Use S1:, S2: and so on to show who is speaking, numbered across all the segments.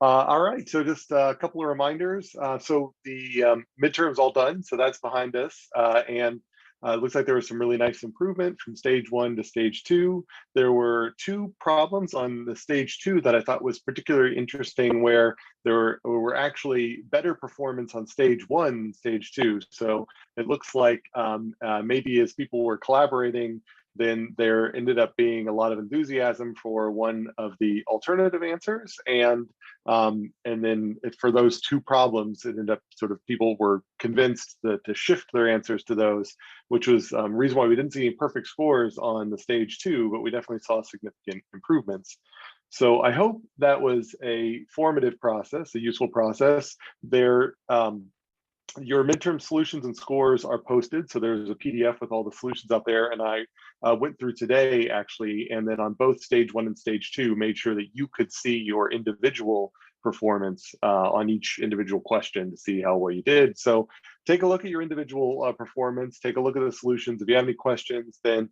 S1: All right, so just a couple of reminders. So the midterm's all done, so that's behind us. And it looks like there was some really nice improvement from stage 1 to stage 2. There were 2 problems on the stage 2 that I thought was particularly interesting, where there were actually better performance on stage 1 than stage 2. So it looks like maybe as people were collaborating, then there ended up being a lot of enthusiasm for one of the alternative answers. And then for those 2 problems, it ended up sort of people were convinced to shift their answers to those, which was reason why we didn't see any perfect scores on the stage 2, but we definitely saw significant improvements. So I hope that was a formative process, a useful process. Your midterm solutions and scores are posted. So there's a PDF with all the solutions out there. And I went through today actually, and then on both stage 1 and stage 2, made sure that you could see your individual performance on each individual question to see how well you did. So take a look at your individual performance, take a look at the solutions. If you have any questions, then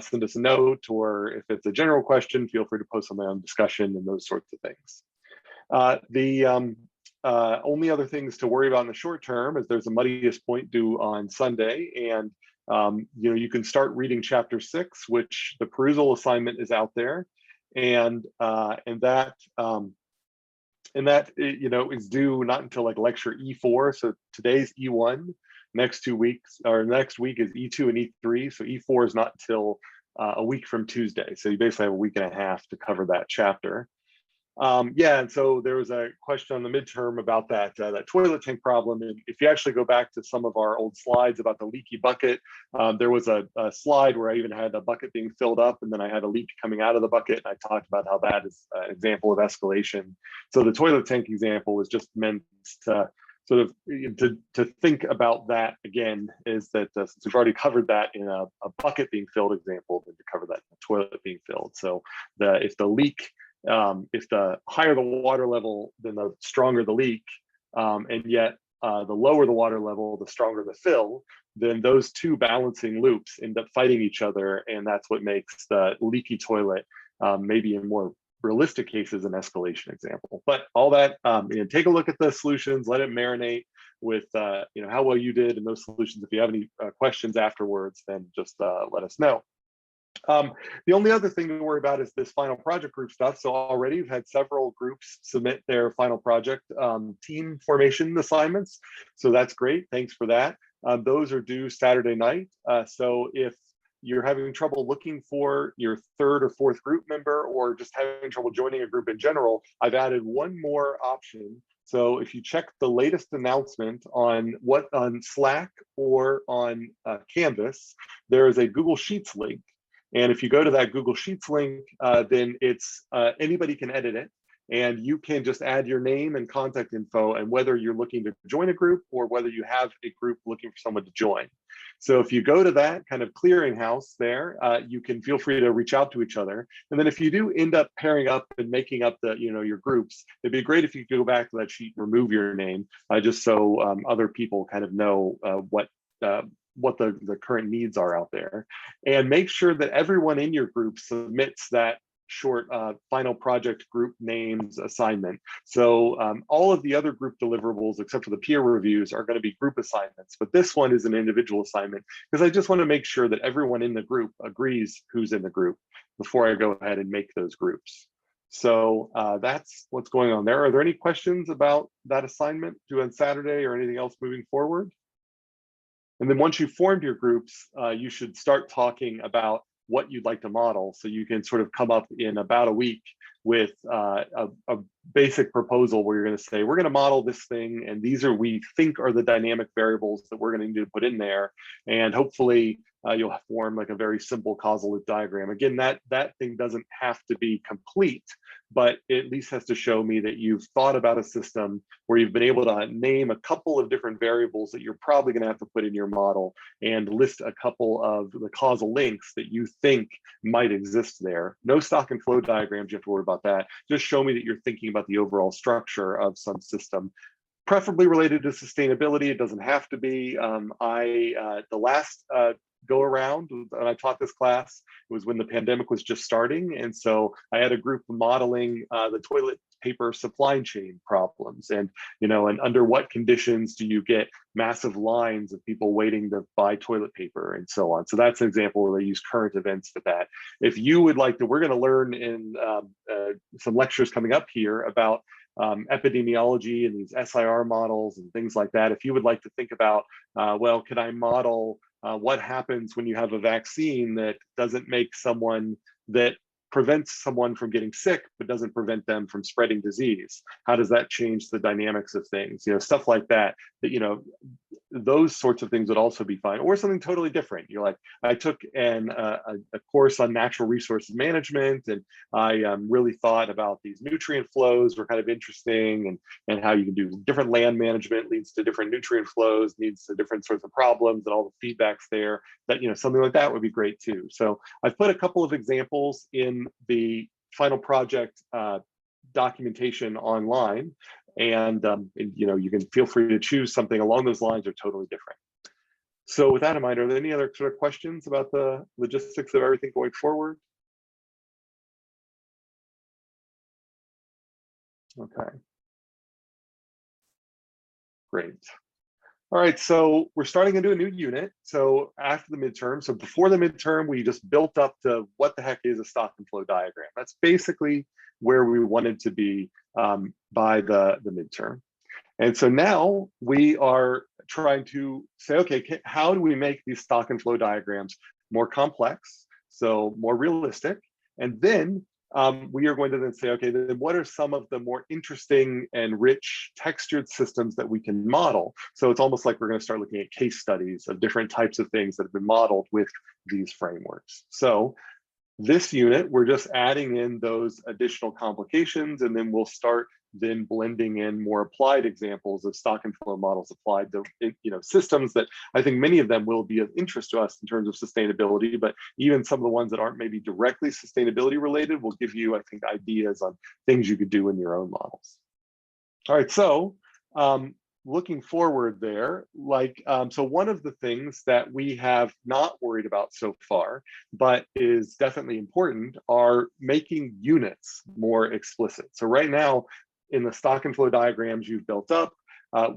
S1: send us a note, or if it's a general question, feel free to post something on discussion and those sorts of things. Only other things to worry about in the short term is there's a muddiest point due on Sunday, and you can start reading chapter 6, which the perusal assignment is out there, and that is due not until like lecture E4. So today's E1, next 2 weeks, or next week is E2 and E3. So E4 is not till a week from Tuesday. So you basically have a week and a half to cover that chapter. And so there was a question on the midterm about that toilet tank problem. And if you actually go back to some of our old slides about the leaky bucket, there was a slide where I even had a bucket being filled up, and then I had a leak coming out of the bucket. And I talked about how that is an example of escalation. So the toilet tank example was just meant to sort of to think about that again, is that since we've already covered that in a bucket being filled example, then to cover that in a toilet being filled. So if the leak, if the higher the water level, then the stronger the leak, and yet the lower the water level, the stronger the fill, then those 2 balancing loops end up fighting each other, and that's what makes the leaky toilet maybe in more realistic cases an escalation example. But all that, take a look at the solutions, let it marinate with how well you did in those solutions. If you have any questions afterwards, then just let us know. The only other thing to worry about is this final project group stuff. So already we've had several groups submit their final project team formation assignments. So that's great. Thanks for that. Those are due Saturday night. So if you're having trouble looking for your 3rd or 4th group member, or just having trouble joining a group in general, I've added one more option. So if you check the latest announcement on Slack or on Canvas, there is a Google Sheets link. And if you go to that Google Sheets link, then it's anybody can edit it, and you can just add your name and contact info, and whether you're looking to join a group or whether you have a group looking for someone to join. So if you go to that kind of clearinghouse there, you can feel free to reach out to each other. And then if you do end up pairing up and making up your groups, it'd be great if you could go back to that sheet and remove your name, just so other people kind of know what the current needs are out there. And make sure that everyone in your group submits that short final project group names assignment. So all of the other group deliverables, except for the peer reviews, are going to be group assignments, but this one is an individual assignment, because I just want to make sure that everyone in the group agrees who's in the group before I go ahead and make those groups. So that's what's going on there. Are there any questions about that assignment due on Saturday, or anything else moving forward? And then once you've formed your groups, you should start talking about what you'd like to model. So you can sort of come up in about a week with a basic proposal where you're going to say, we're going to model this thing, and these are we think are the dynamic variables that we're going to need to put in there. And hopefully you'll form like a very simple causal loop diagram. Again, that thing doesn't have to be complete, but it at least has to show me that you've thought about a system where you've been able to name a couple of different variables that you're probably going to have to put in your model, and list a couple of the causal links that you think might exist there. No stock and flow diagrams, you have to worry about that. Just show me that you're thinking about the overall structure of some system, preferably related to sustainability. It doesn't have to be. The last go around. And I taught this class, it was when the pandemic was just starting. And so I had a group modeling the toilet paper supply chain problems, and and under what conditions do you get massive lines of people waiting to buy toilet paper and so on. So that's an example where they use current events for that. If you would like to, we're going to learn in some lectures coming up here about epidemiology and these SIR models and things like that. If you would like to think about, well, can I model what happens when you have a vaccine that doesn't make someone, that prevents someone from getting sick, but doesn't prevent them from spreading disease? How does that change the dynamics of things? Stuff like that, those sorts of things would also be fine. Or something totally different. Like, I took a course on natural resources management, and I really thought about these nutrient flows were kind of interesting, and how you can do different land management leads to different nutrient flows, leads to different sorts of problems, and all the feedbacks there. That something like that would be great too. So I've put a couple of examples in the final project documentation online, and you can feel free to choose something along those lines or totally different. So with that in mind, are there any other sort of questions about the logistics of everything going forward? Okay, great. All right, so we're starting into a new unit. So after the midterm, so before the midterm, we just built up to what the heck is a stock and flow diagram. That's basically where we wanted to be by the midterm. And so now we are trying to say, okay, how do we make these stock and flow diagrams more complex, so more realistic? And then we are going to then say, okay, then what are some of the more interesting and rich textured systems that we can model? So it's almost like we're going to start looking at case studies of different types of things that have been modeled with these frameworks. So this unit, we're just adding in those additional complications, and then we'll start then blending in more applied examples of stock and flow models applied to systems that I think many of them will be of interest to us in terms of sustainability, but even some of the ones that aren't maybe directly sustainability related will give you, I think, ideas on things you could do in your own models. All right, so looking forward there, so one of the things that we have not worried about so far, but is definitely important, are making units more explicit. So right now, in the stock and flow diagrams you've built up,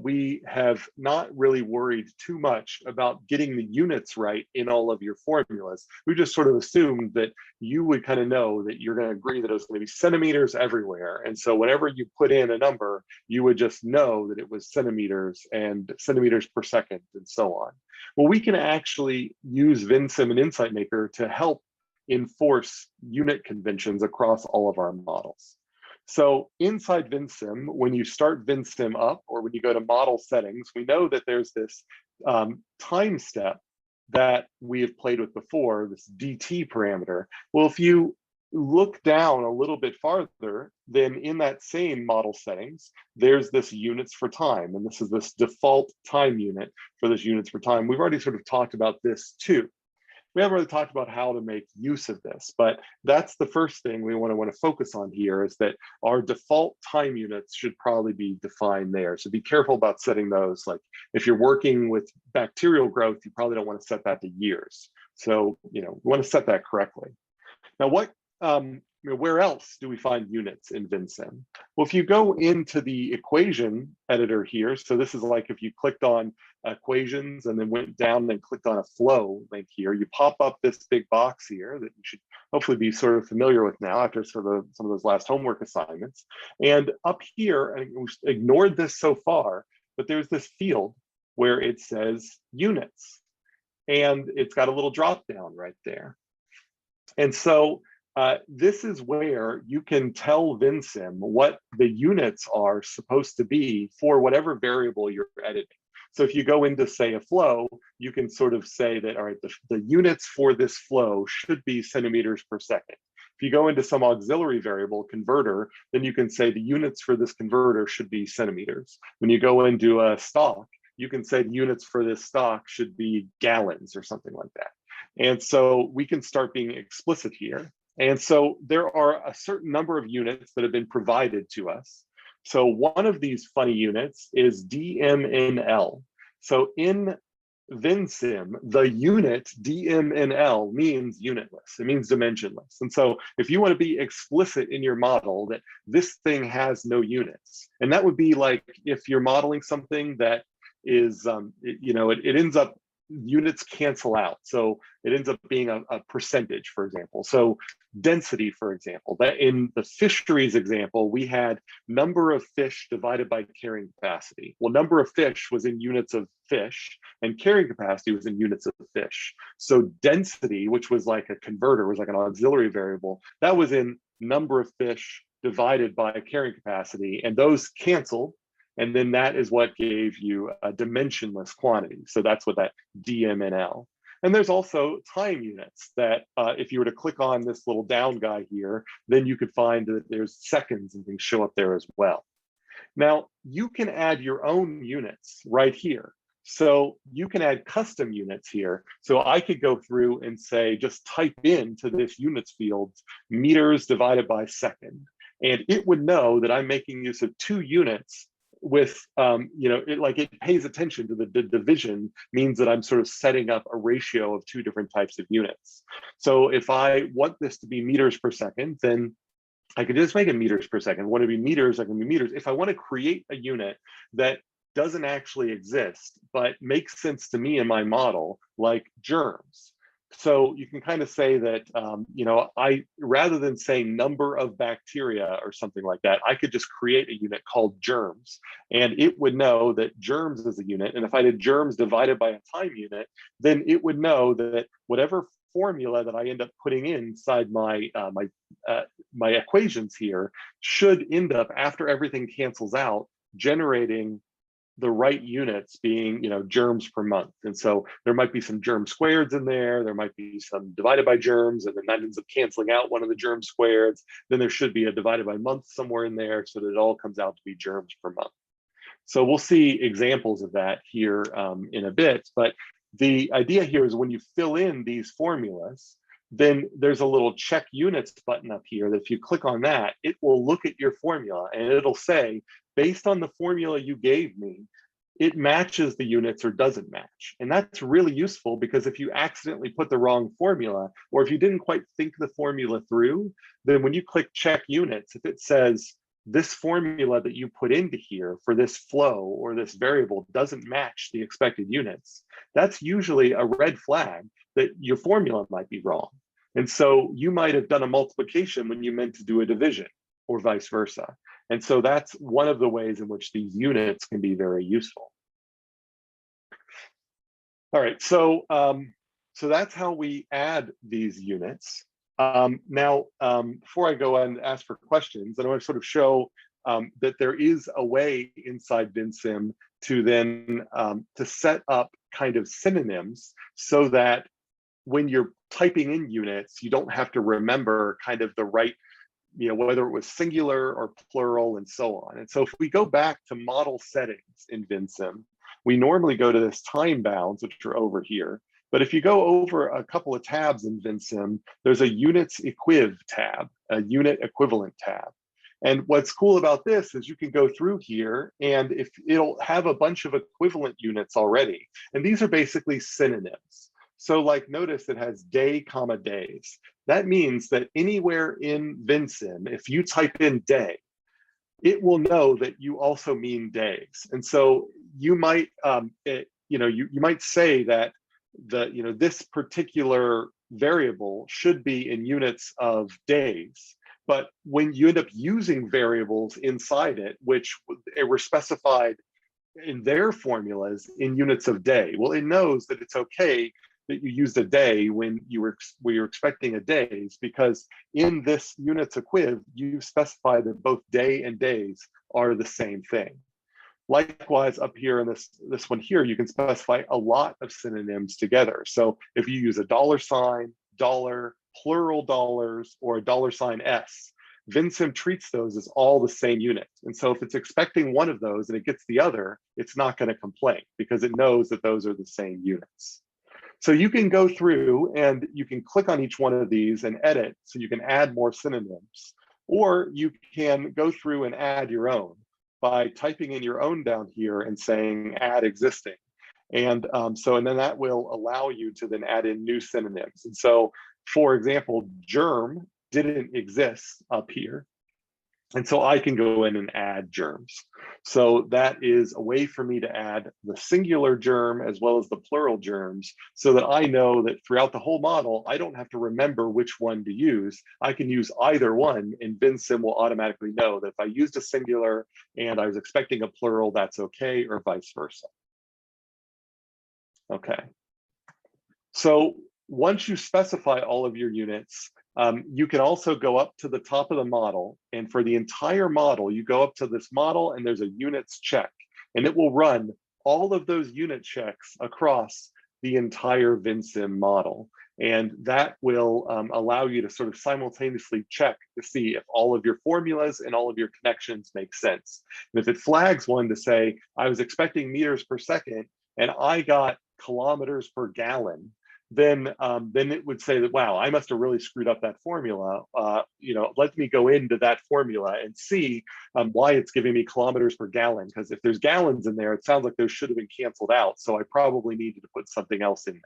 S1: we have not really worried too much about getting the units right in all of your formulas. We just sort of assumed that you would kind of know that you're going to agree that it was going to be centimeters everywhere. And so whenever you put in a number, you would just know that it was centimeters and centimeters per second and so on. Well, we can actually use Vensim and Insight Maker to help enforce unit conventions across all of our models. So inside Vensim, when you start Vensim up, or when you go to model settings, we know that there's this time step that we have played with before, this DT parameter. Well, if you look down a little bit farther, then in that same model settings, there's this units for time, and this is this default time unit for this units for time. We've already sort of talked about this too. We haven't really talked about how to make use of this, but that's the first thing we want to focus on here, is that our default time units should probably be defined there. So be careful about setting those. Like if you're working with bacterial growth, you probably don't want to set that to years. So, we want to set that correctly. Now, where else do we find units in Vensim? Well, if you go into the equation editor here, so this is like if you clicked on equations and then went down and clicked on a flow link here, you pop up this big box here that you should hopefully be sort of familiar with now after sort of some of those last homework assignments. And up here, and we've ignored this so far, but there's this field where it says units, and it's got a little drop down right there. And so this is where you can tell Vensim what the units are supposed to be for whatever variable you're editing. So if you go into, say, a flow, you can sort of say that, all right, the units for this flow should be centimeters per second. If you go into some auxiliary variable, converter, then you can say the units for this converter should be centimeters. When you go into a stock, you can say the units for this stock should be gallons or something like that. And so we can start being explicit here. And so there are a certain number of units that have been provided to us. So one of these funny units is DMNL. So in Vensim, the unit DMNL means unitless. It means dimensionless. And so if you want to be explicit in your model that this thing has no units, and that would be like if you're modeling something that is, it ends up, units cancel out. So it ends up being a percentage, for example. So density, for example, that in the fisheries example, we had number of fish divided by carrying capacity. Well, number of fish was in units of fish and carrying capacity was in units of fish. So density, which was like a converter, was like an auxiliary variable, that was in number of fish divided by carrying capacity, and those canceled. And then that is what gave you a dimensionless quantity. So that's what that DMNL. And there's also time units that if you were to click on this little down guy here, then you could find that there's seconds and things show up there as well. Now, you can add your own units right here. So you can add custom units here. So I could go through and say, just type into this units field, meters divided by second. And it would know that I'm making use of 2 units with, it pays attention to the division means that I'm sort of setting up a ratio of 2 different types of units. So if I want this to be meters per second, then I could just make it meters per second. Want to be meters, I can be meters. If I want to create a unit that doesn't actually exist, but makes sense to me in my model, like germs. So you can kind of say that, I, rather than saying number of bacteria or something like that, I could just create a unit called germs, and it would know that germs is a unit. And if I did germs divided by a time unit, then it would know that whatever formula that I end up putting inside my my equations here should end up, after everything cancels out, generating the right units being, germs per month. And so there might be some germ squareds in there. There might be some divided by germs, and then that ends up canceling out one of the germ squareds. Then there should be a divided by month somewhere in there so that it all comes out to be germs per month. So we'll see examples of that here in a bit. But the idea here is when you fill in these formulas, then there's a little check units button up here that if you click on that, it will look at your formula and it'll say, based on the formula you gave me, it matches the units or doesn't match. And that's really useful because if you accidentally put the wrong formula, or if you didn't quite think the formula through, then when you click check units, if it says this formula that you put into here for this flow or this variable doesn't match the expected units, that's usually a red flag that your formula might be wrong. And so you might have done a multiplication when you meant to do a division, or vice versa. And so that's one of the ways in which these units can be very useful. All right, so that's how we add these units. Now, before I go and ask for questions, I want to sort of show that there is a way inside Vensim to then to set up kind of synonyms so that when you're typing in units, you don't have to remember kind of the right, whether it was singular or plural and so on. And so if we go back to model settings in Vensim, we normally go to this time bounds, which are over here. But if you go over a couple of tabs in Vensim, there's a units equiv tab, a unit equivalent tab. And what's cool about this is you can go through here and if it'll have a bunch of equivalent units already. And these are basically synonyms. So like notice it has day, comma, days. That means that anywhere in Vensim, if you type in day, it will know that you also mean days. And so you might, you might say that this particular variable should be in units of days. But when you end up using variables inside it, which were specified in their formulas in units of day, well, it knows that it's okay that you used a day when you're expecting a days, because in this units equiv, you specify that both day and days are the same thing. Likewise, up here in this one here, you can specify a lot of synonyms together. So if you use a $sign, dollar, plural dollars, or a $S, Vensim treats those as all the same unit. And so if it's expecting one of those and it gets the other, it's not going to complain because it knows that those are the same units. So you can go through and you can click on each one of these and edit so you can add more synonyms, or you can go through and add your own by typing in your own down here and saying add existing. And and then that will allow you to then add in new synonyms. And so, for example, germ didn't exist up here. And so I can go in and add germs. So that is a way for me to add the singular germ as well as the plural germs, so that I know that throughout the whole model, I don't have to remember which one to use. I can use either one, and Vensim will automatically know that if I used a singular and I was expecting a plural, that's okay, or vice versa. Okay. So once you specify all of your units, you can also go up to the top of the model, and for the entire model, you go up to this model and there's a units check, and it will run all of those unit checks across the entire Vensim model. And that will allow you to sort of simultaneously check to see if all of your formulas and all of your connections make sense. And if it flags one to say, I was expecting meters per second and I got kilometers per gallon, then it would say that, wow, I must have really screwed up that formula. Let me go into that formula and see why it's giving me kilometers per gallon. Because if there's gallons in there, it sounds like those should have been canceled out. So I probably needed to put something else in there.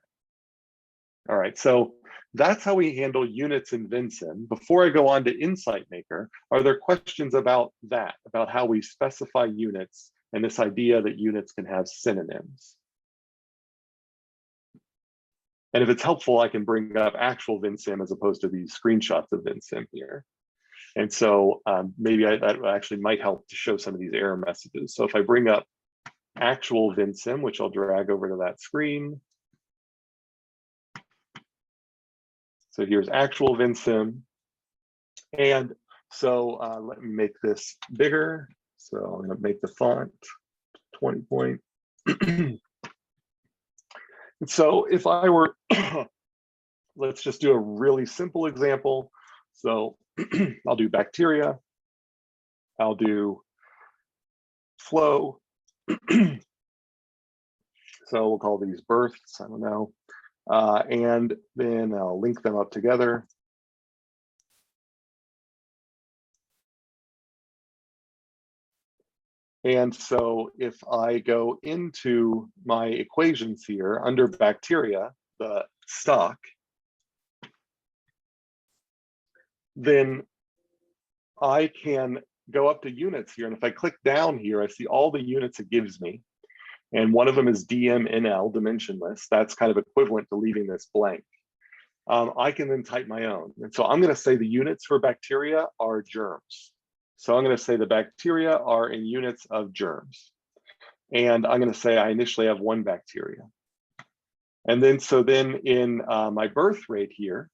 S1: All right, so that's how we handle units in Vensim. Before I go on to Insight Maker, are there questions about that, about how we specify units and this idea that units can have synonyms? And if it's helpful, I can bring up actual Vensim as opposed to these screenshots of Vensim here. And so maybe that actually might help to show some of these error messages. So if I bring up actual Vensim, which I'll drag over to that screen. So here's actual Vensim. And so let me make this bigger. So I'm going to make the font 20 point. And so if I were, let's just do a really simple example. So I'll do bacteria. I'll do flow. So we'll call these births, I don't know. And then I'll link them up together. And so if I go into my equations here under bacteria, the stock, then I can go up to units here. And if I click down here, I see all the units it gives me. And one of them is DMNL, dimensionless. That's kind of equivalent to leaving this blank. I can then type my own. And so I'm going to say the units for bacteria are germs. So I'm going to say the bacteria are in units of germs. And I'm going to say I initially have one bacteria. And then in my birth rate here,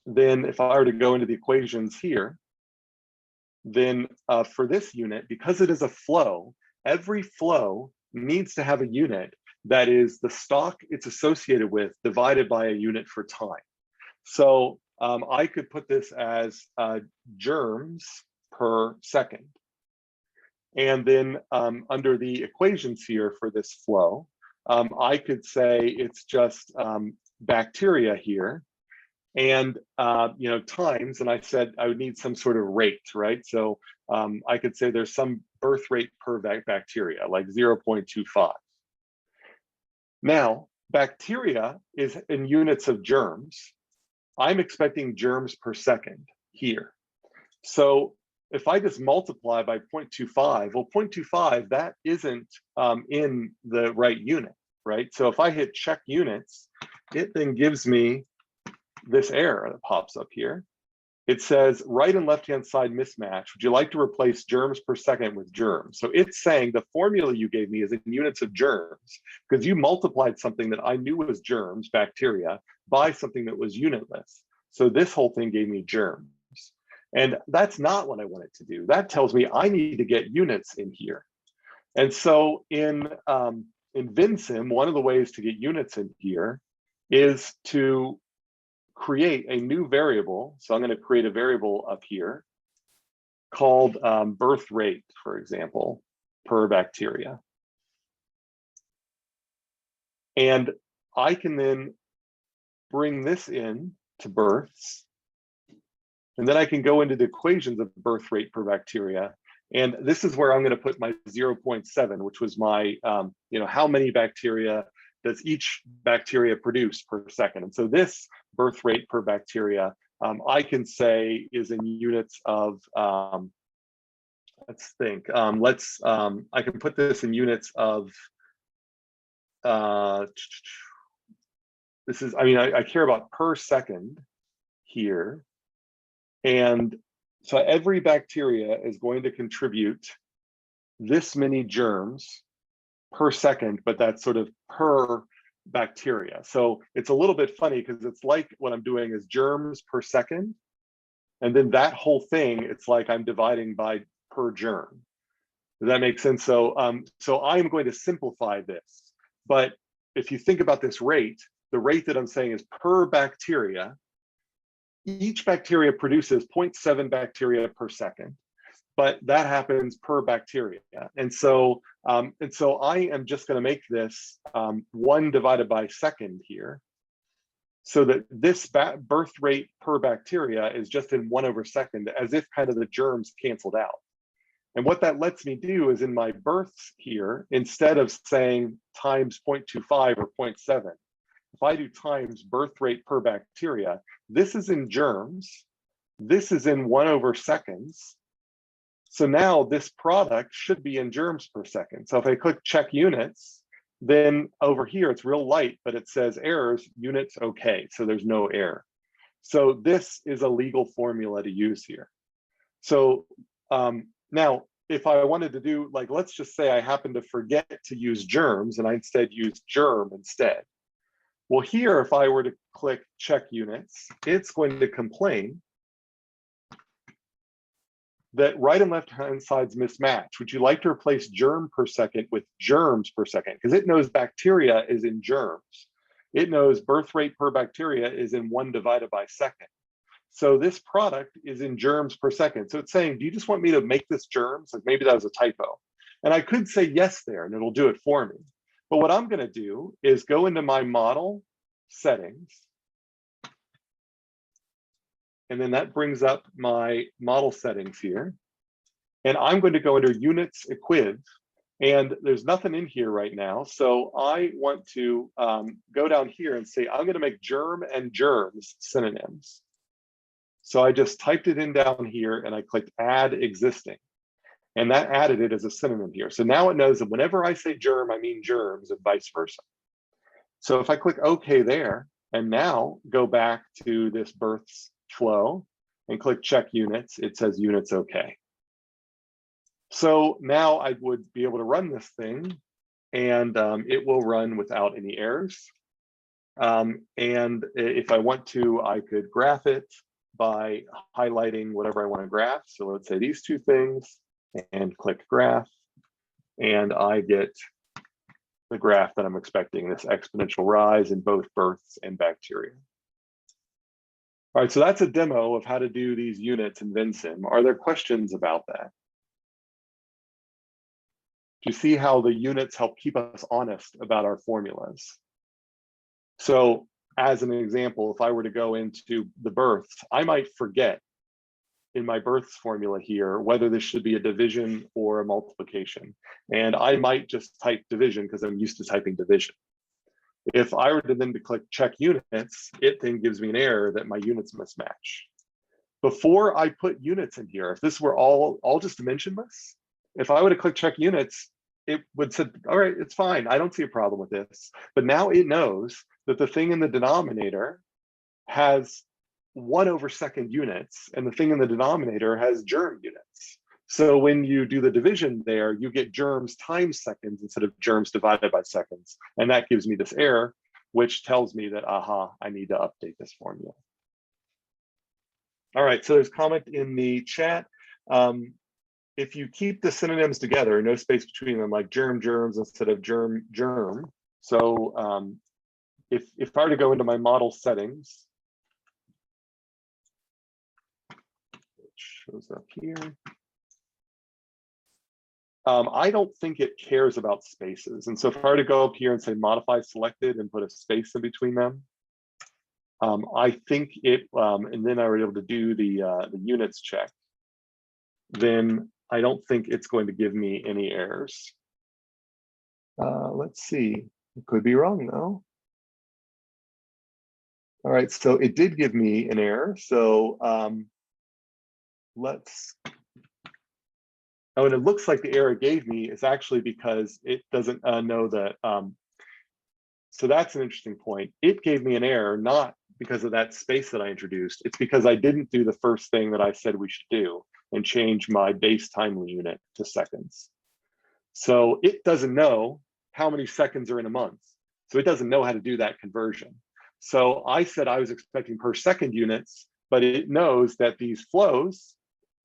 S1: then if I were to go into the equations here, then for this unit, because it is a flow, every flow needs to have a unit that is the stock it's associated with divided by a unit for time. So I could put this as germs per second. And then under the equations here for this flow, I could say it's just bacteria here and times, and I said I would need some sort of rate, right? So I could say there's some birth rate per bacteria, like 0.25. Now, bacteria is in units of germs. I'm expecting germs per second here. So if I just multiply by 0.25, well, 0.25, that isn't in the right unit, right? So if I hit check units, it then gives me this error that pops up here. It says right and left-hand side mismatch. Would you like to replace germs per second with germs? So it's saying the formula you gave me is in units of germs because you multiplied something that I knew was germs, bacteria, by something that was unitless. So this whole thing gave me germs. And that's not what I want it to do. That tells me I need to get units in here. And so in Vensim, one of the ways to get units in here is to create a new variable. So I'm going to create a variable up here called birth rate, for example, per bacteria. And I can then bring this in to births. And then I can go into the equations of birth rate per bacteria And this is where I'm going to put my 0.7, which was my, how many bacteria does each bacteria produce per second. And so this birth rate per bacteria, I can say is in units of, let's think, I can put this in units of, this is, I care about per second here. And so every bacteria is going to contribute this many germs per second, but that's sort of per bacteria. So it's a little bit funny because it's like what I'm doing is germs per second. And then that whole thing, it's like I'm dividing by per germ. Does that make sense? So, so I'm going to simplify this. But if you think about this rate, the rate that I'm saying is per bacteria. Each bacteria produces 0.7 bacteria per second, but that happens per bacteria. And so I am just going to make this 1 divided by second here, so that this birth rate per bacteria is just in 1/2, as if kind of the germs canceled out. And what that lets me do is in my births here, instead of saying times 0.25 or 0.7, if I do times birth rate per bacteria, this is in germs, this is in 1/2. So now this product should be in germs per second. So if I click check units, then over here it's real light, but it says errors, units okay, so there's no error. So this is a legal formula to use here. So now, if I wanted to do, like, let's just say I happen to forget to use germs and I instead use germ instead. Well, here, if I were to click check units, it's going to complain that right and left hand sides mismatch. Would you like to replace germ per second with germs per second? Because it knows bacteria is in germs. It knows birth rate per bacteria is in 1 divided by second. So this product is in germs per second. So it's saying, do you just want me to make this germs? Like maybe that was a typo. And I could say yes there and it'll do it for me. But what I'm going to do is go into my model settings. And then that brings up my model settings here. And I'm going to go under units equiv. And there's nothing in here right now. So I want to go down here and say, I'm going to make germ and germs synonyms. So I just typed it in down here and I clicked add existing. And that added it as a synonym here. So now it knows that whenever I say germ, I mean germs and vice versa. So if I click OK there, and now go back to this births flow and click check units, it says units OK. So now I would be able to run this thing and it will run without any errors. And if I want to, I could graph it by highlighting whatever I want to graph. So let's say these two things and click graph, and I get the graph that I'm expecting, this exponential rise in both births and bacteria. All right, so that's a demo of how to do these units in Vensim. Are there questions about that? Do you see how the units help keep us honest about our formulas? So as an example, if I were to go into the births, I might forget in my births formula here whether this should be a division or a multiplication. And I might just type division because I'm used to typing division. If I were to then click check units, it then gives me an error that my units mismatch. Before I put units in here, if this were all just dimensionless, if I were to click check units, it would say, all right, it's fine. I don't see a problem with this. But now it knows that the thing in the denominator has 1/2 units and the thing in the denominator has germ units. So when you do the division there, you get germs times seconds instead of germs divided by seconds. And that gives me this error, which tells me that, aha, I need to update this formula. All right, so there's a comment in the chat. If you keep the synonyms together, no space between them, like germ, germs instead of germ, germ. So if I were to go into my model settings, which shows up here, I don't think it cares about spaces. And so if I were to go up here and say modify selected and put a space in between them, I think it, and then I were able to do the units check, then I don't think it's going to give me any errors. Let's see, it could be wrong though. All right, so it did give me an error. So let's, oh, and it looks like the error it gave me is actually because it doesn't know that. So that's an interesting point. It gave me an error, not because of that space that I introduced. It's because I didn't do the first thing that I said we should do and change my base time unit to seconds. So it doesn't know how many seconds are in a month. So it doesn't know how to do that conversion. So I said I was expecting per second units, but it knows that these flows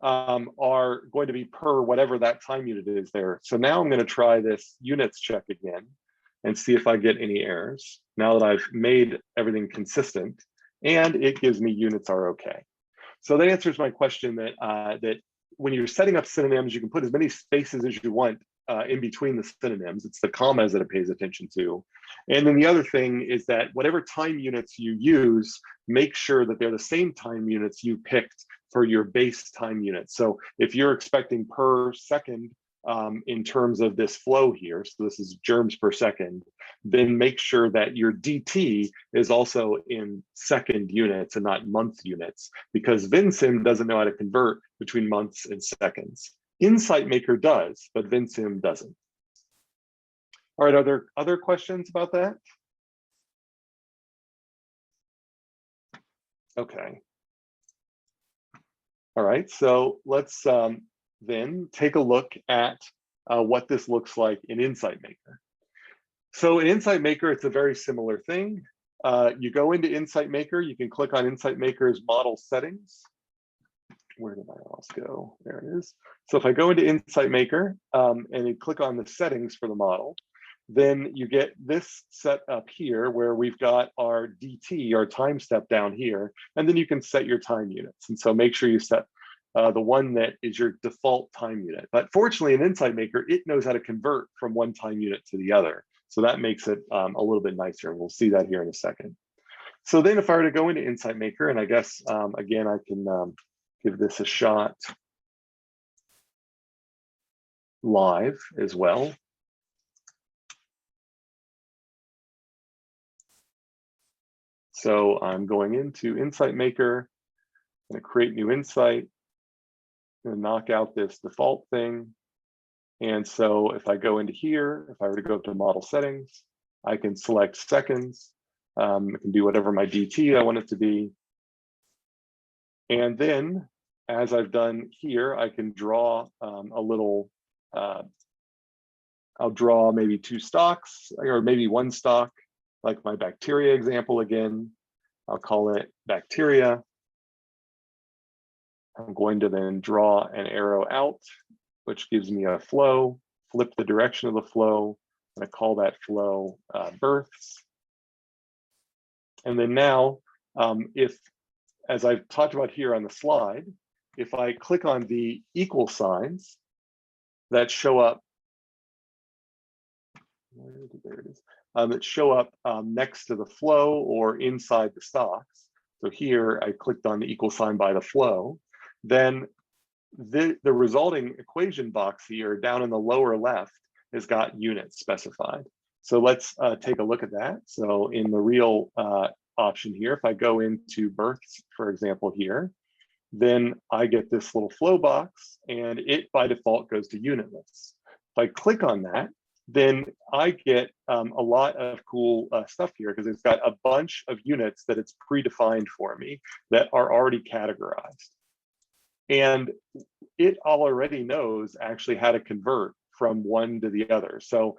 S1: are going to be per whatever that time unit is there. So now I'm going to try this units check again and see if I get any errors now that I've made everything consistent, and it gives me units are okay. So that answers my question that that when you're setting up synonyms, you can put as many spaces as you want in between the synonyms. It's the commas that it pays attention to. And then the other thing is that whatever time units you use, make sure that they're the same time units you picked for your base time unit. So if you're expecting per second in terms of this flow here, so this is germs per second, then make sure that your DT is also in second units and not month units, because Vensim doesn't know how to convert between months and seconds. Insight Maker does, but Vensim doesn't. All right, are there other questions about that? Okay. All right, so let's then take a look at what this looks like in Insight Maker. So in Insight Maker, it's a very similar thing. You go into Insight Maker, you can click on Insight Maker's model settings. Where did my mouse go? There it is. So if I go into Insight Maker and you click on the settings for the model, then you get this set up here where we've got our DT, our time step down here, and then you can set your time units. And so make sure you set the one that is your default time unit. But fortunately in Insight Maker, it knows how to convert from one time unit to the other. So that makes it a little bit nicer. And we'll see that here in a second. So then if I were to go into Insight Maker, and I guess, again, I can give this a shot live as well. So I'm going into Insight Maker, I'm going to create new insight, I'm going to knock out this default thing. And so if I go into here, if I were to go up to model settings, I can select seconds. I can do whatever my DT I want it to be. And then as I've done here, I can draw a little, I'll draw maybe two stocks or maybe one stock, like my bacteria example again. I'll call it bacteria. I'm going to then draw an arrow out, which gives me a flow, flip the direction of the flow, and I call that flow births. And then now, if, as I've talked about here on the slide, if I click on the equal signs that show up, there it is, that show up next to the flow or inside the stocks. So here I clicked on the equal sign by the flow. Then the resulting equation box here down in the lower left has got units specified. So let's take a look at that. So in the real option here, if I go into births, for example, here, then I get this little flow box and it by default goes to unitless. If I click on that, then I get a lot of cool stuff here because it's got a bunch of units that it's predefined for me that are already categorized. And it already knows actually how to convert from one to the other. So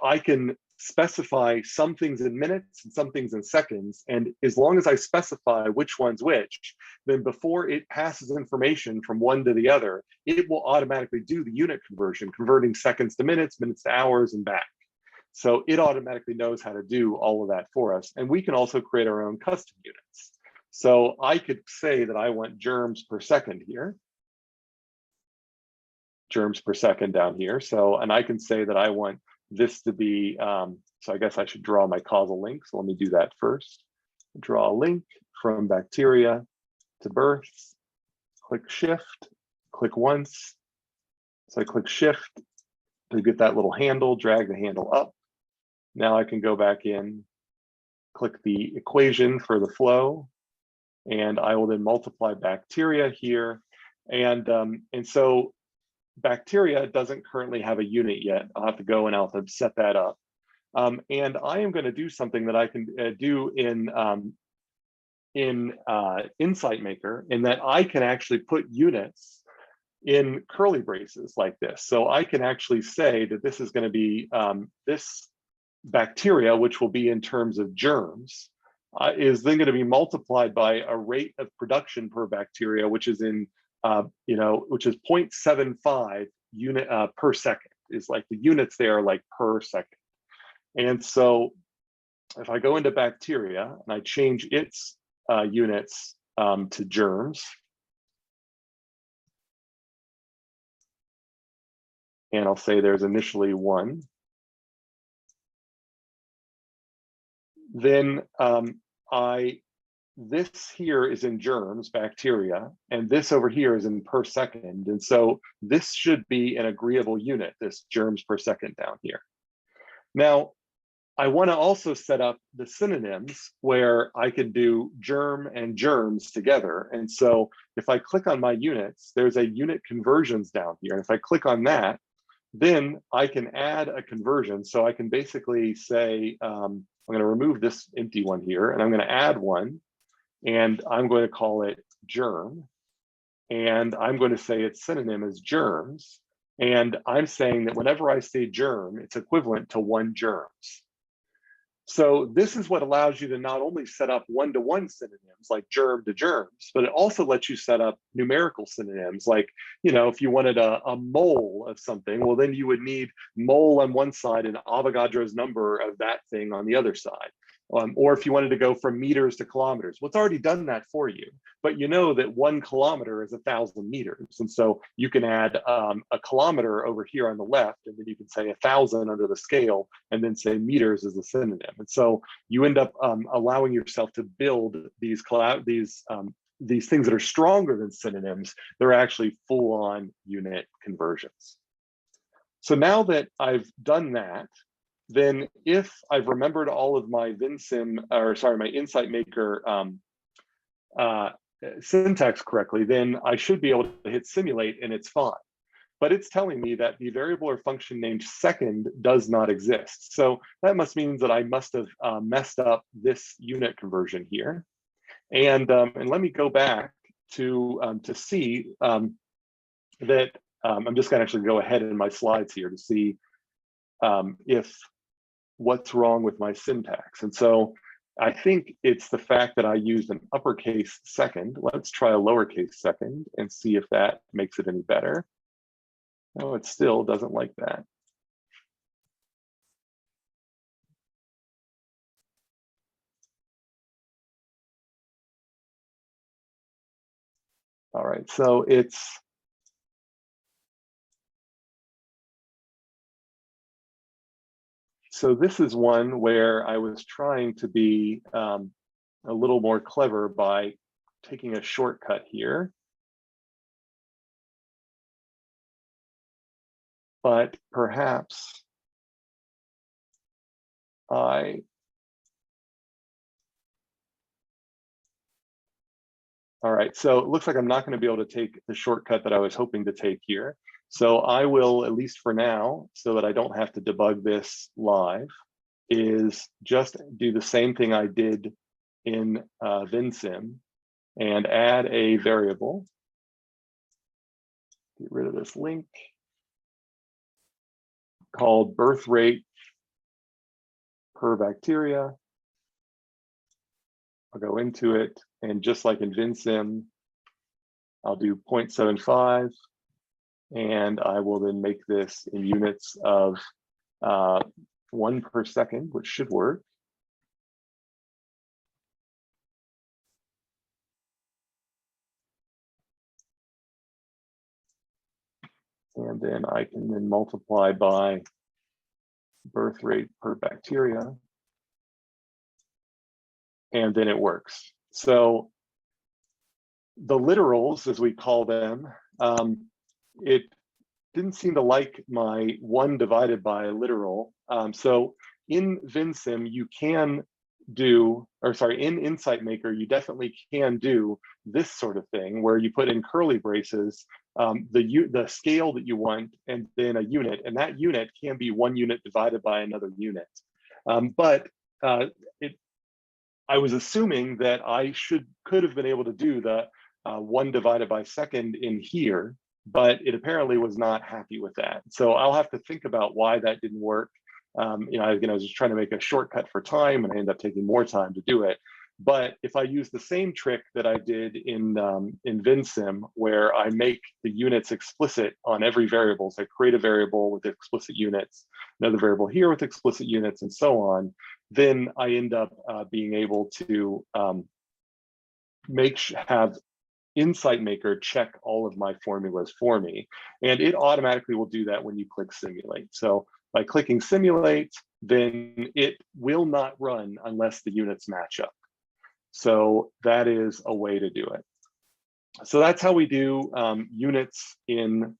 S1: I can specify some things in minutes and some things in seconds. And as long as I specify which one's which, then before it passes information from one to the other, it will automatically do the unit conversion, converting seconds to minutes, minutes to hours, and back. So it automatically knows how to do all of that for us. And we can also create our own custom units. So I could say that I want germs per second here. Germs per second down here. So, and I can say that I want this to be, so I guess I should draw my causal link. So let me do that first. Draw a link from bacteria to births, click shift, click once, So I click Shift to get that little handle, drag the handle up. Now I can go back in, click the equation for the flow, and I will then multiply bacteria here. And so bacteria doesn't currently have a unit yet. I'll have to go and I'll have to set that up. And I am going to do something that I can do in Insight Maker, in that I can actually put units in curly braces like this. So I can actually say that this is going to be this bacteria, which will be in terms of germs, is then going to be multiplied by a rate of production per bacteria, which is in which is 0.75 unit per second. Is like the units there are like per second. And so if I go into bacteria and I change its units to germs, and I'll say there's initially 1, then this here is in germs, bacteria, and this over here is in per second. And so this should be an agreeable unit, this germs per second down here. Now, I want to also set up the synonyms where I could do germ and germs together. And so if I click on my units, there's a unit conversions down here. And if I click on that, then I can add a conversion. So I can basically say, I'm going to remove this empty one here, and I'm going to add one, and I'm going to call it germ. And I'm going to say its synonym is germs. And I'm saying that whenever I say germ, it's equivalent to 1 germs. So this is what allows you to not only set up one-to-one synonyms like germ to germs, but it also lets you set up numerical synonyms. Like, if you wanted a mole of something, well, then you would need mole on one side and Avogadro's number of that thing on the other side. Or if you wanted to go from meters to kilometers, well, it's already done that for you. But you know that 1 kilometer is 1,000 meters. And so you can add a kilometer over here on the left, and then you can say 1,000 under the scale, and then say meters as a synonym. And so you end up allowing yourself to build these things that are stronger than synonyms. They're actually full-on unit conversions. So now that I've done that, then if I've remembered all of my my Insight Maker syntax correctly, then I should be able to hit simulate and it's fine. But it's telling me that the variable or function named second does not exist. So that mean that I must have messed up this unit conversion here. And let me go back to see that I'm just going to actually go ahead in my slides here to see if what's wrong with my syntax. And so I think it's the fact that I used an uppercase second. Let's try a lowercase second and see if that makes it any better. No, it still doesn't like that. All right, so this is one where I was trying to be a little more clever by taking a shortcut here. But perhaps all right, so it looks like I'm not going to be able to take the shortcut that I was hoping to take here. So I will, at least for now, so that I don't have to debug this live, is just do the same thing I did in Vensim and add a variable. Get rid of this link called birth rate per bacteria. I'll go into it, and just like in Vensim, I'll do 0.75, and I will then make this in units of 1 per second, which should work. And then I can then multiply by birth rate per bacteria. And then it works. So the literals, as we call them, didn't seem to like my 1 divided by literal. So in Vensim, you can do, or sorry, in Insight Maker, you definitely can do this sort of thing where you put in curly braces the scale that you want and then a unit, and that unit can be 1 unit divided by another unit. But I was assuming that I could have been able to do the 1 divided by second in here, but it apparently was not happy with that. So I'll have to think about why that didn't work. You know, again, I was just trying to make a shortcut for time, and I ended up taking more time to do it. But if I use the same trick that I did in Vensim, where I make the units explicit on every variable, so I create a variable with explicit units, another variable here with explicit units, and so on, then I end up being able to have Insight Maker check all of my formulas for me. And it automatically will do that when you click simulate. So by clicking simulate, then it will not run unless the units match up. So that is a way to do it. So that's how we do units in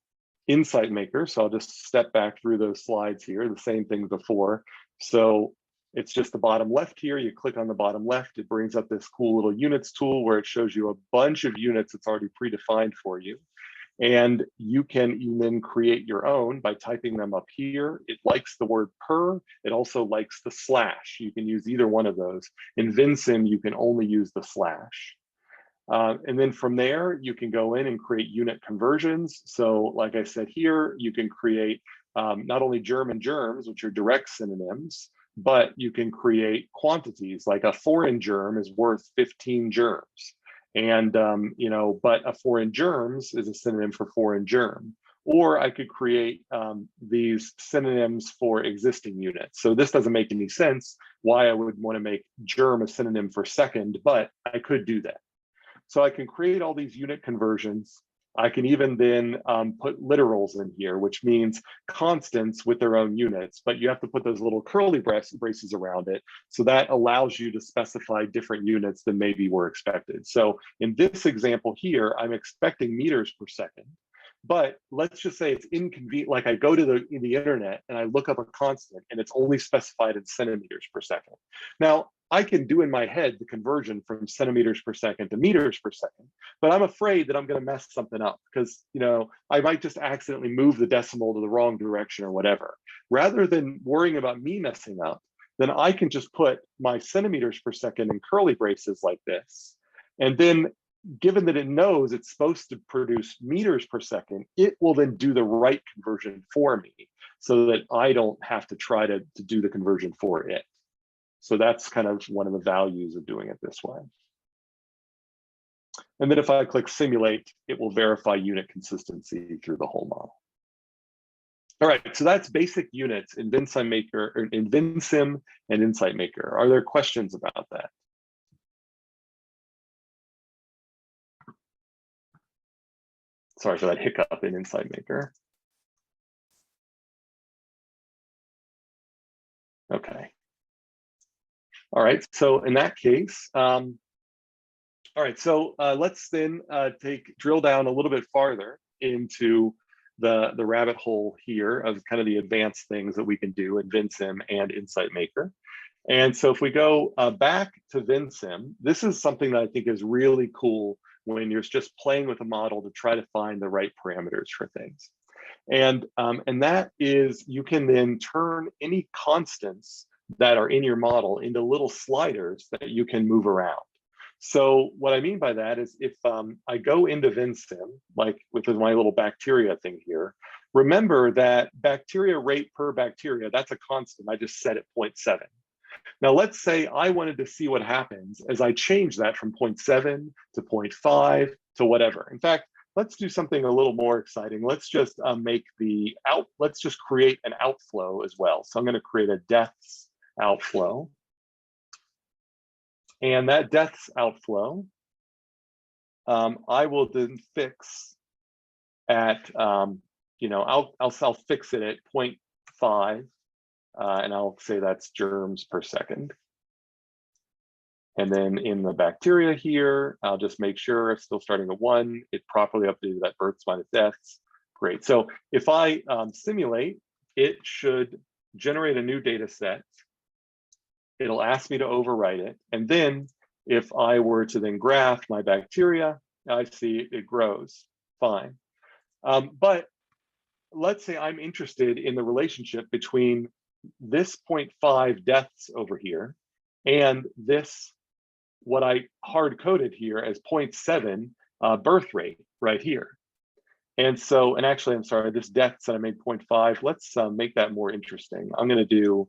S1: Insight Maker. So I'll just step back through those slides here, the same thing before. So it's just the bottom left here. You click on the bottom left, it brings up this cool little units tool where it shows you a bunch of units that's already predefined for you. And you can even create your own by typing them up here. It likes the word per. It also likes the slash. You can use either one of those. In Vensim, you can only use the slash. And then from there, you can go in and create unit conversions. So like I said here, you can create not only germ and germs, which are direct synonyms, but you can create quantities, like a foreign germ is worth 15 germs. And, you know, but a foreign germs is a synonym for foreign germ. Or I could create these synonyms for existing units. So this doesn't make any sense why I would want to make germ a synonym for second, but I could do that. So I can create all these unit conversions. I can even then put literals in here, which means constants with their own units, but you have to put those little curly braces around it. So that allows you to specify different units than maybe were expected. So in this example here, I'm expecting meters per second, but let's just say it's inconvenient. Like I go to the internet and I look up a constant and it's only specified in centimeters per second. Now, I can do in my head the conversion from centimeters per second to meters per second, but I'm afraid that I'm going to mess something up because, you know, I might just accidentally move the decimal to the wrong direction or whatever. Rather than worrying about me messing up, then I can just put my centimeters per second in curly braces like this. And then given that it knows it's supposed to produce meters per second, it will then do the right conversion for me so that I don't have to try to do the conversion for it. So that's kind of one of the values of doing it this way. And then if I click simulate, it will verify unit consistency through the whole model. All right, so that's basic units in Vensim Maker, or in Vensim and Insight Maker. Are there questions about that? Sorry for that hiccup in Insight Maker. Okay. All right, so in that case, all right, so let's then drill down a little bit farther into the rabbit hole here of kind of the advanced things that we can do in Vensim and Insight Maker. And so if we go back to Vensim, this is something that I think is really cool when you're just playing with a model to try to find the right parameters for things. And that is, you can then turn any constants that are in your model into little sliders that you can move around. So what I mean by that is if I go into Vensim, like with my little bacteria thing here, remember that bacteria rate per bacteria, that's a constant. I just set at 0.7. Now let's say I wanted to see what happens as I change that from 0.7 to 0.5 to whatever. In fact, let's do something a little more exciting. Let's just let's just create an outflow as well. So I'm going to create a deaths outflow. And that deaths outflow, I will then fix at, you know, I'll fix it at 0.5, and I'll say that's germs per second. And then in the bacteria here, I'll just make sure it's still starting at 1, it properly updated that births minus deaths. Great. So if I simulate, it should generate a new data set. It'll ask me to overwrite it. And then if I were to then graph my bacteria, I see it grows. Fine. But let's say I'm interested in the relationship between this 0.5 deaths over here and this, what I hard coded here as 0.7 birth rate right here. And so, and actually, I'm sorry, this deaths that I made 0.5, let's make that more interesting. I'm going to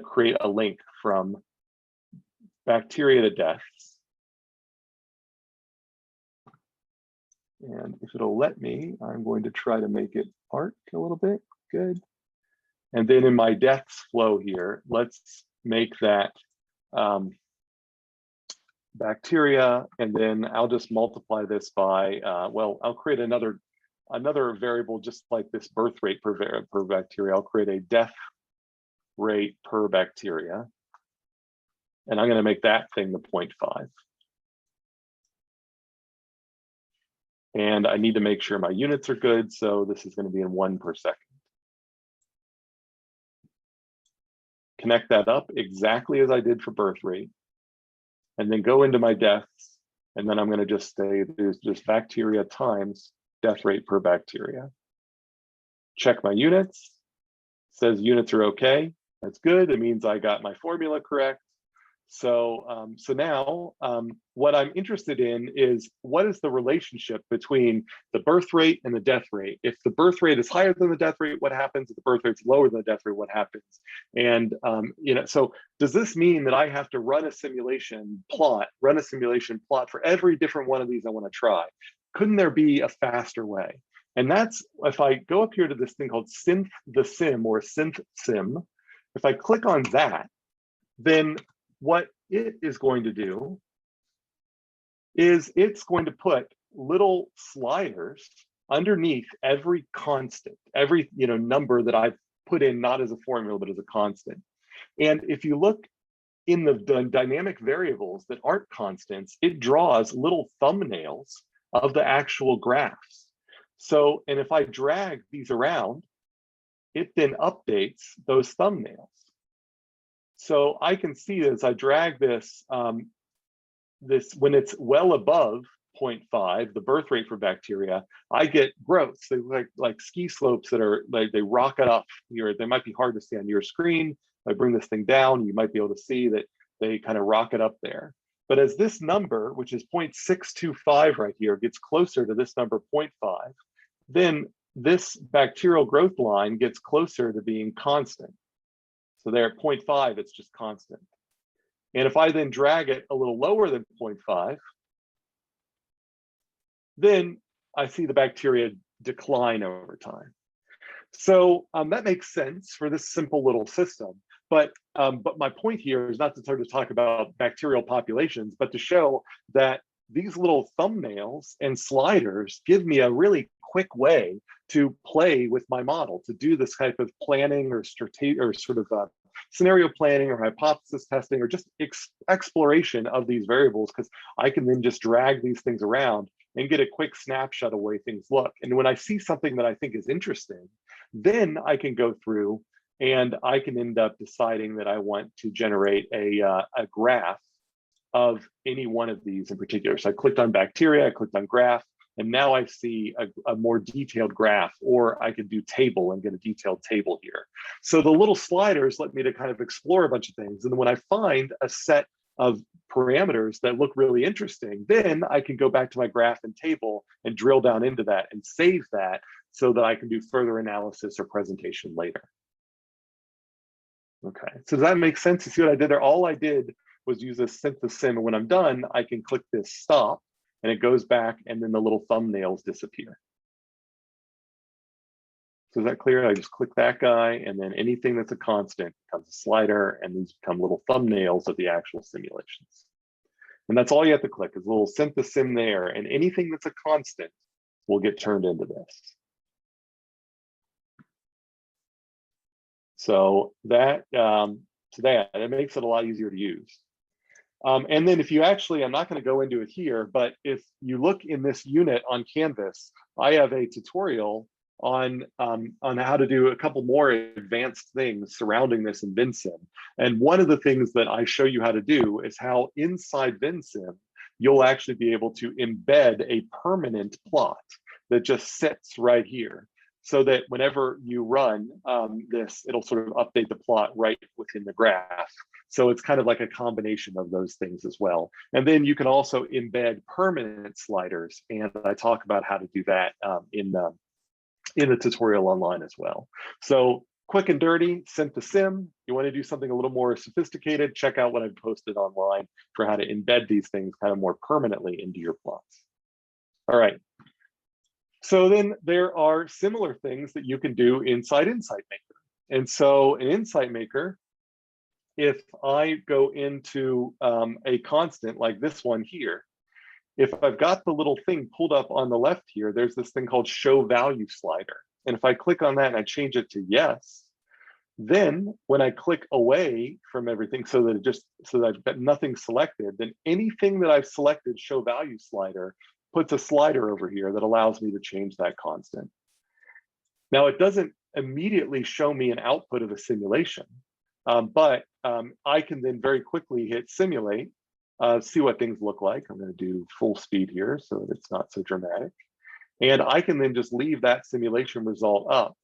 S1: create a link from bacteria to deaths. And if it'll let me, I'm going to try to make it arc a little bit. Good. And then in my deaths flow here, let's make that bacteria, and then I'll just multiply this by, well, I'll create another variable just like this birth rate per bacteria. I'll create a death rate per bacteria. And I'm going to make that thing the 0.5. And I need to make sure my units are good. So this is going to be in 1 per second. Connect that up exactly as I did for birth rate. And then go into my deaths. And then I'm going to just say there's just bacteria times death rate per bacteria. Check my units. Says units are okay. That's good. It means I got my formula correct. So, so now what I'm interested in is what is the relationship between the birth rate and the death rate? If the birth rate is higher than the death rate, what happens? If the birth rate is lower than the death rate, what happens? And you know, so does this mean that I have to run a simulation plot for every different one of these I want to try? Couldn't there be a faster way? And that's if I go up here to this thing called Synth the Sim or Synth Sim. If I click on that, then what it is going to do is it's going to put little sliders underneath every constant, every number that I've put in, not as a formula, but as a constant. And if you look in the dynamic variables that aren't constants, it draws little thumbnails of the actual graphs. So, and if I drag these around, it then updates those thumbnails. So I can see as I drag this, when it's well above 0.5, the birth rate for bacteria, I get growths. They look like ski slopes that are like they rocket up here. They might be hard to see on your screen. If I bring this thing down, you might be able to see that they kind of rocket up there. But as this number, which is 0.625 right here, gets closer to this number 0.5, then this bacterial growth line gets closer to being constant. So there at 0.5, it's just constant. And if I then drag it a little lower than 0.5, then I see the bacteria decline over time. So that makes sense for this simple little system. But my point here is not to sort of talk about bacterial populations, but to show that these little thumbnails and sliders give me a really quick way to play with my model, to do this type of planning or sort of scenario planning or hypothesis testing or just exploration of these variables, because I can then just drag these things around and get a quick snapshot of the way things look. And when I see something that I think is interesting, then I can go through and I can end up deciding that I want to generate a graph of any one of these in particular. So I clicked on bacteria, I clicked on graph, and now I see a more detailed graph, or I could do table and get a detailed table here. So the little sliders let me to kind of explore a bunch of things. And then when I find a set of parameters that look really interesting, then I can go back to my graph and table and drill down into that and save that so that I can do further analysis or presentation later. Okay, so does that make sense? You see what I did there? All I did was use this synth sim, and when I'm done, I can click this stop, and it goes back, and then the little thumbnails disappear. So is that clear? I just click that guy, and then anything that's a constant becomes a slider, and these become little thumbnails of the actual simulations. And that's all you have to click, is a little synth sim there, and anything that's a constant will get turned into this. So that it makes it a lot easier to use. And then if you actually, I'm not going to go into it here, but if you look in this unit on Canvas, I have a tutorial on how to do a couple more advanced things surrounding this in Vensim. And one of the things that I show you how to do is how inside Vensim, you'll actually be able to embed a permanent plot that just sits right here, so that whenever you run this, it'll sort of update the plot right within the graph. So it's kind of like a combination of those things as well. And then you can also embed permanent sliders, and I talk about how to do that in the tutorial online as well. So quick and dirty, sim to sim. You want to do something a little more sophisticated, check out what I've posted online for how to embed these things kind of more permanently into your plots. All right. So then there are similar things that you can do inside Insight Maker. And so in Insight Maker, if I go into a constant like this one here, if I've got the little thing pulled up on the left here, there's this thing called show value slider. And if I click on that and I change it to yes, then when I click away from everything so that I've got nothing selected, then anything that I've selected show value slider puts a slider over here that allows me to change that constant. Now it doesn't immediately show me an output of a simulation, but I can then very quickly hit simulate, see what things look like. I'm going to do full speed here so that it's not so dramatic. And I can then just leave that simulation result up.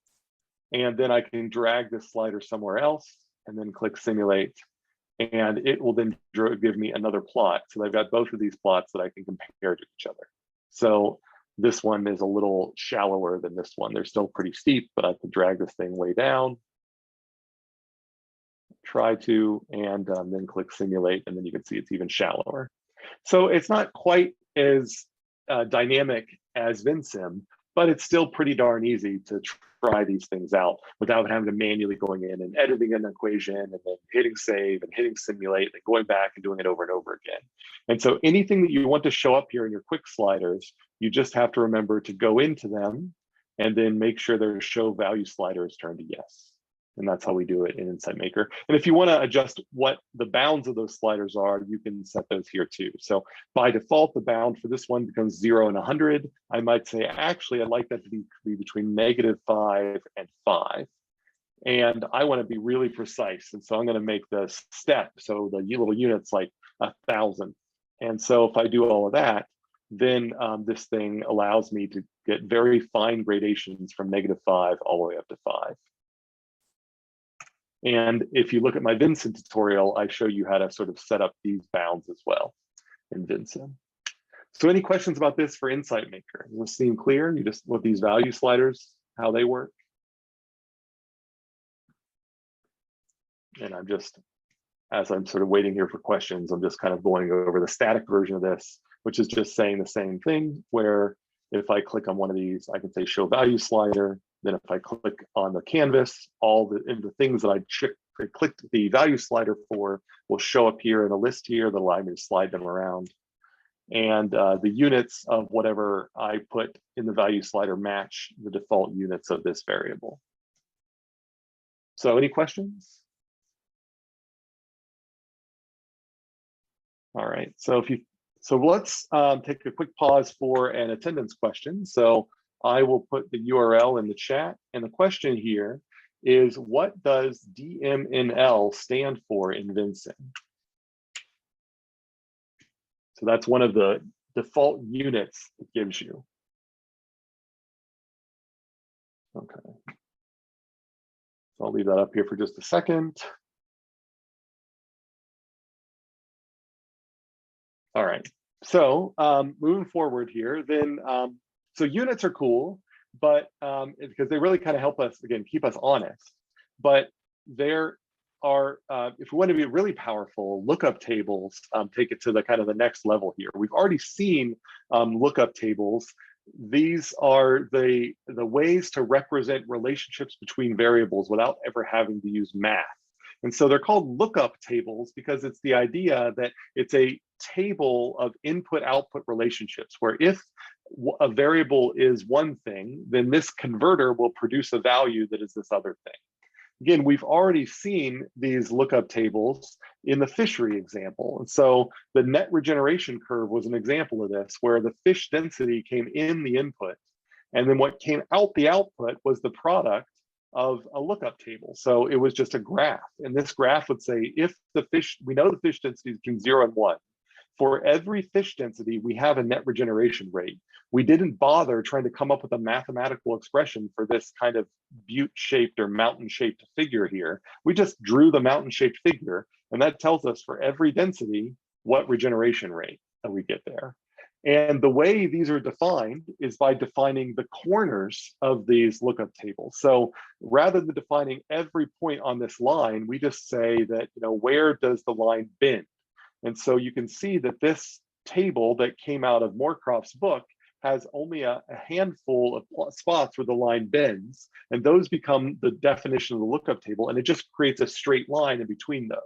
S1: And then I can drag this slider somewhere else and then click simulate. And it will then give me another plot. So I've got both of these plots that I can compare to each other. So this one is a little shallower than this one. They're still pretty steep, but I can drag this thing way down. Try to, and then click simulate, and then you can see it's even shallower. So it's not quite as dynamic as Vensim, but it's still pretty darn easy to try these things out without having to manually going in and editing an equation and then hitting save and hitting simulate and going back and doing it over and over again. And so anything that you want to show up here in your quick sliders, you just have to remember to go into them and then make sure their show value slider is turned to yes. And that's how we do it in Insight Maker. And if you want to adjust what the bounds of those sliders are, you can set those here too. So by default, the bound for this one becomes 0 and 100. I might say, actually, I'd like that to be between -5 and 5. And I want to be really precise. And so I'm going to make the step, so the little unit's like 1,000. And so if I do all of that, then this thing allows me to get very fine gradations from -5 all the way up to 5. And if you look at my Vensim tutorial, I show you how to sort of set up these bounds as well in Vensim. So any questions about this for Insight Maker? Does this seem clear? You just with these value sliders, how they work? And I'm just, as I'm sort of waiting here for questions, I'm just kind of going over the static version of this, which is just saying the same thing, where if I click on one of these, I can say show value slider. Then if I click on the canvas, all the things that I clicked the value slider for will show up here in a list here that allow me to slide them around. And the units of whatever I put in the value slider match the default units of this variable. So any questions? All right, so let's take a quick pause for an attendance question. So I will put the URL in the chat, and the question here is, what does DMNL stand for in Vensim? So that's one of the default units it gives you. Okay, so I'll leave that up here for just a second. All right, so moving forward here, then, so units are cool, but because they really kind of help us, again, keep us honest. But there are, if we want to be really powerful, lookup tables take it to the kind of the next level here. We've already seen lookup tables. These are the ways to represent relationships between variables without ever having to use math. And so they're called lookup tables because it's the idea that it's a table of input-output relationships, where if a variable is one thing, then this converter will produce a value that is this other thing. Again, we've already seen these lookup tables in the fishery example. And so the net regeneration curve was an example of this, where the fish density came in the input. And then what came out the output was the product of a lookup table. So it was just a graph. And this graph would say, if the fish, we know the fish density is between 0 and 1. For every fish density, we have a net regeneration rate. We didn't bother trying to come up with a mathematical expression for this kind of butte-shaped or mountain-shaped figure here. We just drew the mountain-shaped figure, and that tells us for every density what regeneration rate that we get there. And the way these are defined is by defining the corners of these lookup tables. So rather than defining every point on this line, we just say that, where does the line bend? And so you can see that this table that came out of Moorcroft's book has only a handful of spots where the line bends, and those become the definition of the lookup table, and it just creates a straight line in between those.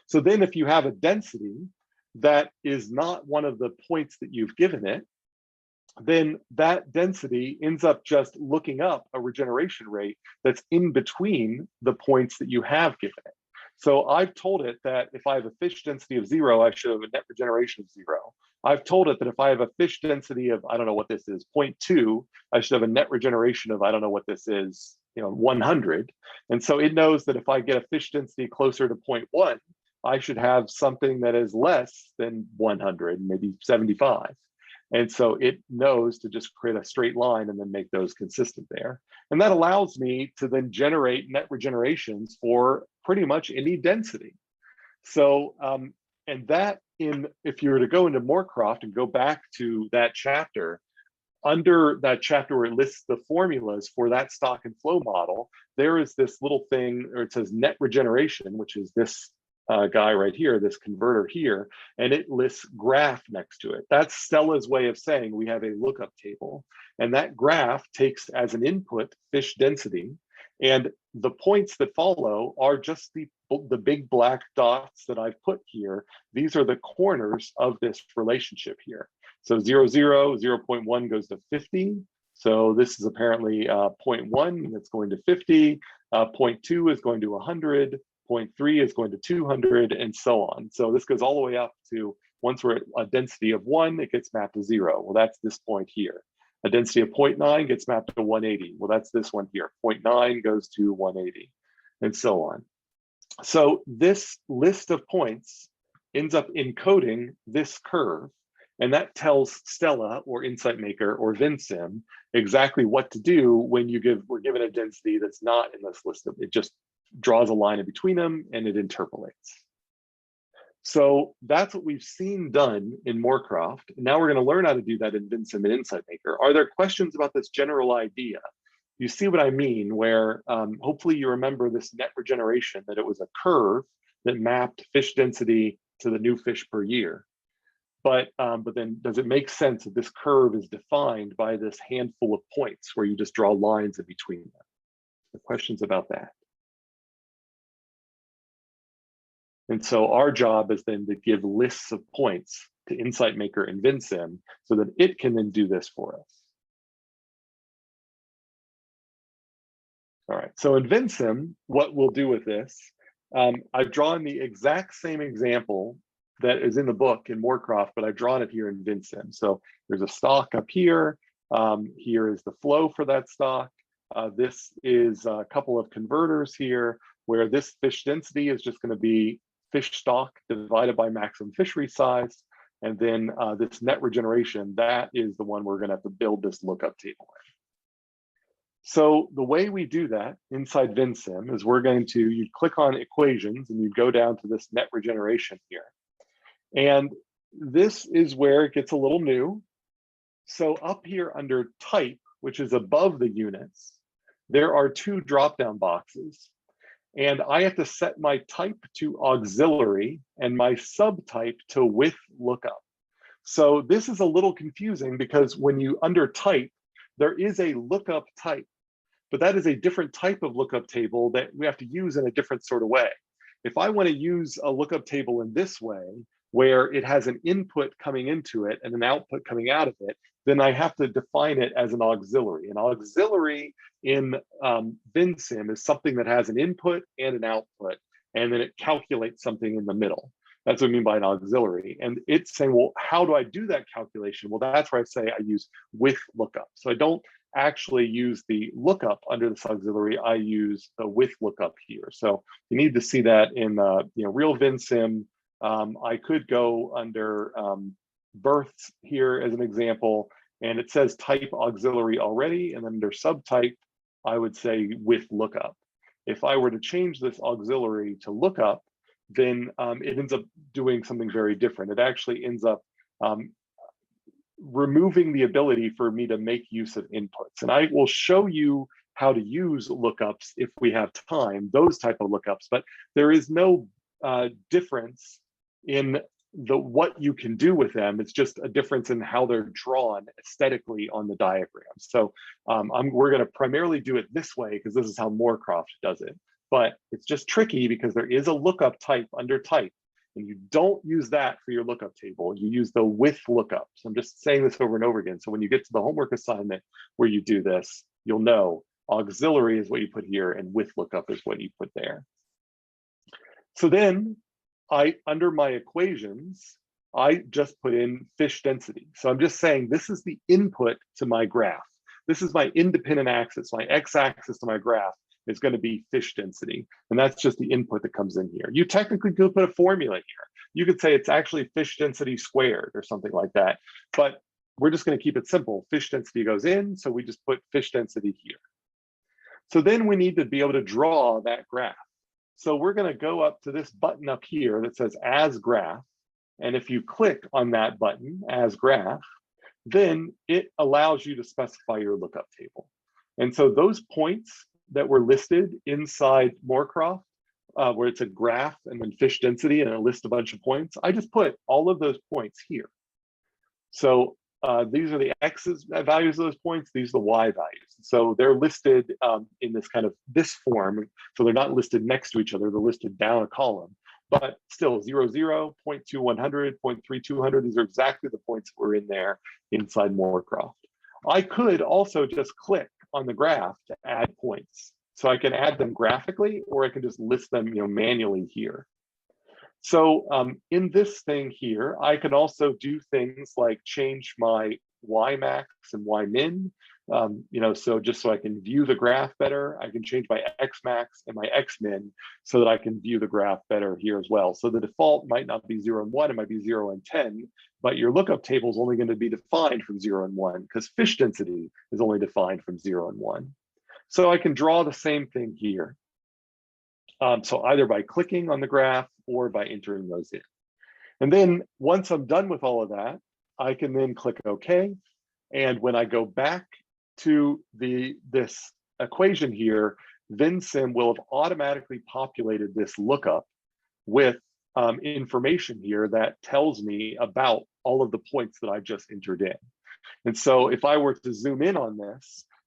S1: So then if you have a density that is not one of the points that you've given it, then that density ends up just looking up a regeneration rate that's in between the points that you have given it. So I've told it that if I have a fish density of 0, I should have a net regeneration of 0. I've told it that if I have a fish density of, I don't know what this is, 0.2, I should have a net regeneration of, I don't know what this is, 100. And so it knows that if I get a fish density closer to 0.1, I should have something that is less than 100, maybe 75. And so it knows to just create a straight line and then make those consistent there. And that allows me to then generate net regenerations for pretty much any density. So, and that if you were to go into Moorcroft and go back to that chapter, under that chapter where it lists the formulas for that stock and flow model, there is this little thing, or it says net regeneration, which is this guy right here, this converter here, and it lists graph next to it. That's Stella's way of saying we have a lookup table, and that graph takes as an input fish density, and the points that follow are just the big black dots that I've put here. These are the corners of this relationship here. So 0, 0, 0.1 goes to 50. So this is apparently 0.1 that's going to 50. 0.2 is going to 100. 0.3 is going to 200, and so on. So this goes all the way up to, once we're at a density of 1, it gets mapped to 0. Well, that's this point here. A density of 0.9 gets mapped to 180. Well, that's this one here. 0.9 goes to 180, and so on. So this list of points ends up encoding this curve, and that tells Stella or Insight Maker or Vensim exactly what to do when we're given a density that's not in this list. It just draws a line in between them and it interpolates. So that's what we've seen done in Moorcroft. Now we're going to learn how to do that in Vensim and Insight Maker. Are there questions about this general idea? You see what I mean, where hopefully you remember this net regeneration, that it was a curve that mapped fish density to the new fish per year. But then does it make sense that this curve is defined by this handful of points where you just draw lines in between them? The questions about that? And so our job is then to give lists of points to Insight Maker and Vensim so that it can then do this for us. All right, so in Vensim, what we'll do with this, I've drawn the exact same example that is in the book in Moorcroft, but I've drawn it here in Vensim. So there's a stock up here. Here is the flow for that stock. This is a couple of converters here, where this fish density is just going to be fish stock divided by maximum fishery size. And then this net regeneration, that is the one we're going to have to build this lookup table in. So the way we do that inside Vensim is you click on equations and you go down to this net regeneration here. And this is where it gets a little new. So up here under type, which is above the units, there are 2 drop-down boxes. And I have to set my type to auxiliary and my subtype to with lookup. So this is a little confusing because when you under type, there is a lookup type, but that is a different type of lookup table that we have to use in a different sort of way. If I want to use a lookup table in this way, where it has an input coming into it and an output coming out of it, then I have to define it as an auxiliary. An auxiliary in Vensim is something that has an input and an output, and then it calculates something in the middle. That's what I mean by an auxiliary. And it's saying, well, how do I do that calculation? Well, that's where I say I use with lookup. So I don't actually use the lookup under this auxiliary, I use the with lookup here. So you need to see that in real Vensim. I could go under births here as an example, and it says type auxiliary already, and then under subtype, I would say with lookup. If I were to change this auxiliary to lookup, then it ends up doing something very different. It actually ends up removing the ability for me to make use of inputs. And I will show you how to use lookups if we have time, those type of lookups, but there is no difference in what you can do with them. It's just a difference in how they're drawn aesthetically on the diagram. So we're going to primarily do it this way because this is how Moorcroft does it. But it's just tricky because there is a lookup type under type, and you don't use that for your lookup table. You use the with lookup. So I'm just saying this over and over again. So when you get to the homework assignment where you do this, you'll know auxiliary is what you put here and with lookup is what you put there. So then under my equations, I just put in fish density. So I'm just saying this is the input to my graph. This is my independent axis. My x-axis to my graph is going to be fish density. And that's just the input that comes in here. You technically could put a formula here. You could say it's actually fish density squared or something like that. But we're just going to keep it simple. Fish density goes in, so we just put fish density here. So then we need to be able to draw that graph. So we're going to go up to this button up here that says as graph. And if you click on that button, as graph, then it allows you to specify your lookup table. And so those points that were listed inside Moorcroft, where it's a graph and then fish density and it lists a bunch of points, I just put all of those points here. So these are the x's values of those points, these are the y values. So they're listed in this form. So they're not listed next to each other, they're listed down a column. But still 0, 0, 0.2, 100, 0.3, 200, these are exactly the points that were in there inside Moorcroft. I could also just click on the graph to add points. So I can add them graphically, or I can just list them manually here. So in this thing here, I can also do things like change my Y max and Y min, so just so I can view the graph better. I can change my X max and my X min so that I can view the graph better here as well. So the default might not be 0 and 1, it might be 0 and 10, but your lookup table is only going to be defined from 0 and 1 because fish density is only defined from 0 and 1. So I can draw the same thing here. So either by clicking on the graph or by entering those in. And then once I'm done with all of that, I can then click OK. And when I go back to this equation here, Vensim will have automatically populated this lookup with information here that tells me about all of the points that I just entered in. And so if I were to zoom in on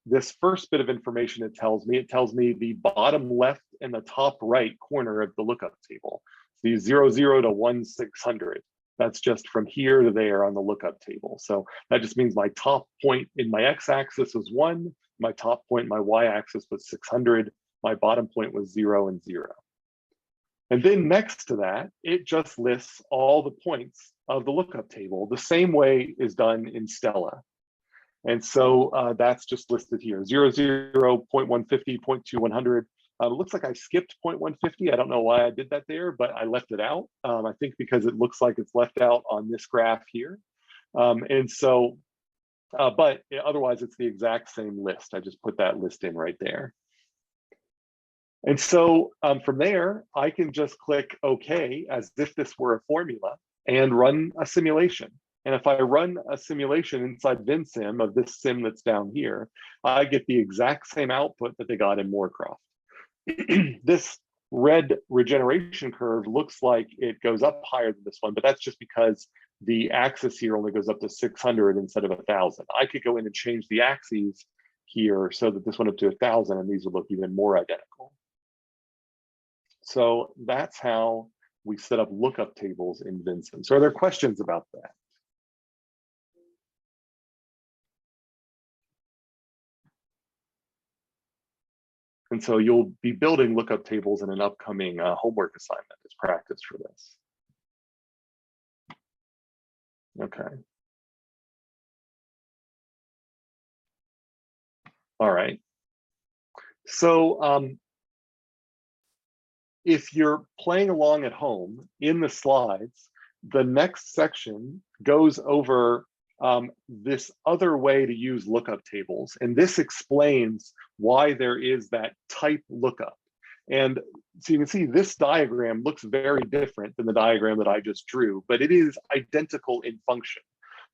S1: this first bit of information it tells me the bottom left and the top right corner of the lookup table. So the 0, 0 to 1, 600. That's just from here to there on the lookup table. So that just means my top point in my x-axis was 1, my top point in my y-axis was 600, my bottom point was 0 and 0. And then next to that, it just lists all the points of the lookup table. The same way is done in Stella. And so that's just listed here, 0, 0, 0.150, 0.2, 100. It looks like I skipped 0.150. I don't know why I did that there, but I left it out. I think because it looks like it's left out on this graph here. And so, but otherwise it's the exact same list. I just put that list in right there. And so from there, I can just click OK as if this were a formula and run a simulation. And if I run a simulation inside Vensim of this sim that's down here, I get the exact same output that they got in Moorcroft. This red regeneration curve looks like it goes up higher than this one, but that's just because the axis here only goes up to 600 instead of 1,000. I could go in and change the axes here so that this went up to 1,000 and these would look even more identical. So that's how we set up lookup tables in Vensim. So are there questions about that? And so you'll be building lookup tables in an upcoming homework assignment as practice for this. Okay. All right. So if you're playing along at home in the slides, the next section goes over this other way to use lookup tables. And this explains why there is that type lookup. And so you can see this diagram looks very different than the diagram that I just drew, but it is identical in function.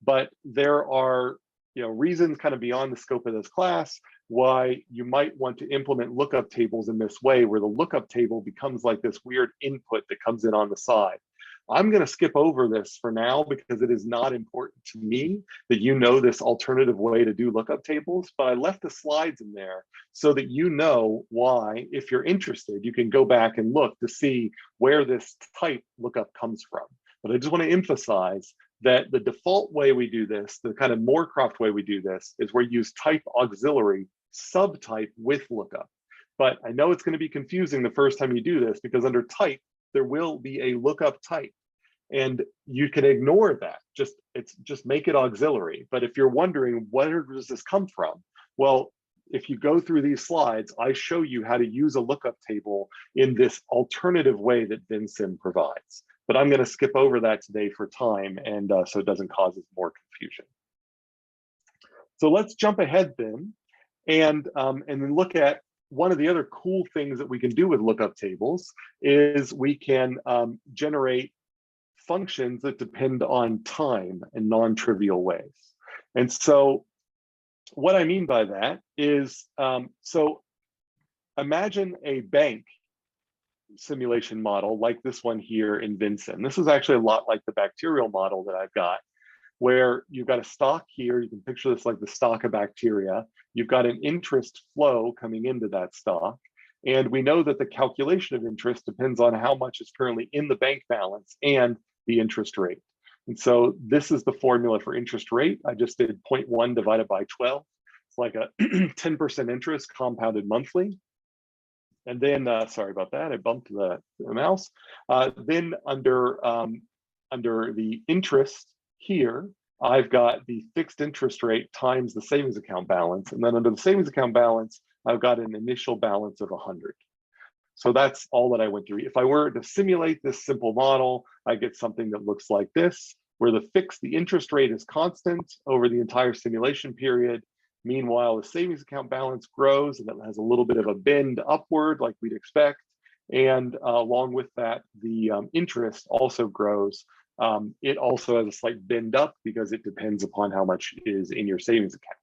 S1: But there are reasons kind of beyond the scope of this class why you might want to implement lookup tables in this way, where the lookup table becomes like this weird input that comes in on the side. I'm going to skip over this for now because it is not important to me that you know this alternative way to do lookup tables, but I left the slides in there so that you know why, if you're interested, you can go back and look to see where this type lookup comes from. But I just want to emphasize that the default way we do this, the kind of Moorcroft way we do this, is we use type auxiliary subtype with lookup. But I know it's going to be confusing the first time you do this because under type, there will be a lookup type. And you can ignore that, just make it auxiliary. But if you're wondering, where does this come from? Well, if you go through these slides, I show you how to use a lookup table in this alternative way that Vensim provides. But I'm going to skip over that today for time, and so it doesn't cause us more confusion. So let's jump ahead then, and then look at one of the other cool things that we can do with lookup tables is we can generate functions that depend on time in non-trivial ways. And so what I mean by that is, so imagine a bank simulation model like this one here in Vensim. This is actually a lot like the bacterial model that I've got, where you've got a stock here. You can picture this like the stock of bacteria. You've got an interest flow coming into that stock. And we know that the calculation of interest depends on how much is currently in the bank balance and the interest rate. And so this is the formula for interest rate. I just did 0.1 divided by 12. It's like a 10% interest compounded monthly. And then, sorry about that, I bumped the mouse. Then under the interest here, I've got the fixed interest rate times the savings account balance. And then under the savings account balance, I've got an initial balance of 100. So that's all that I went through. If I were to simulate this simple model, I get something that looks like this, where the interest rate is constant over the entire simulation period. Meanwhile, the savings account balance grows and it has a little bit of a bend upward like we'd expect. And along with that, the interest also grows. It also has a slight bend up because it depends upon how much is in your savings account.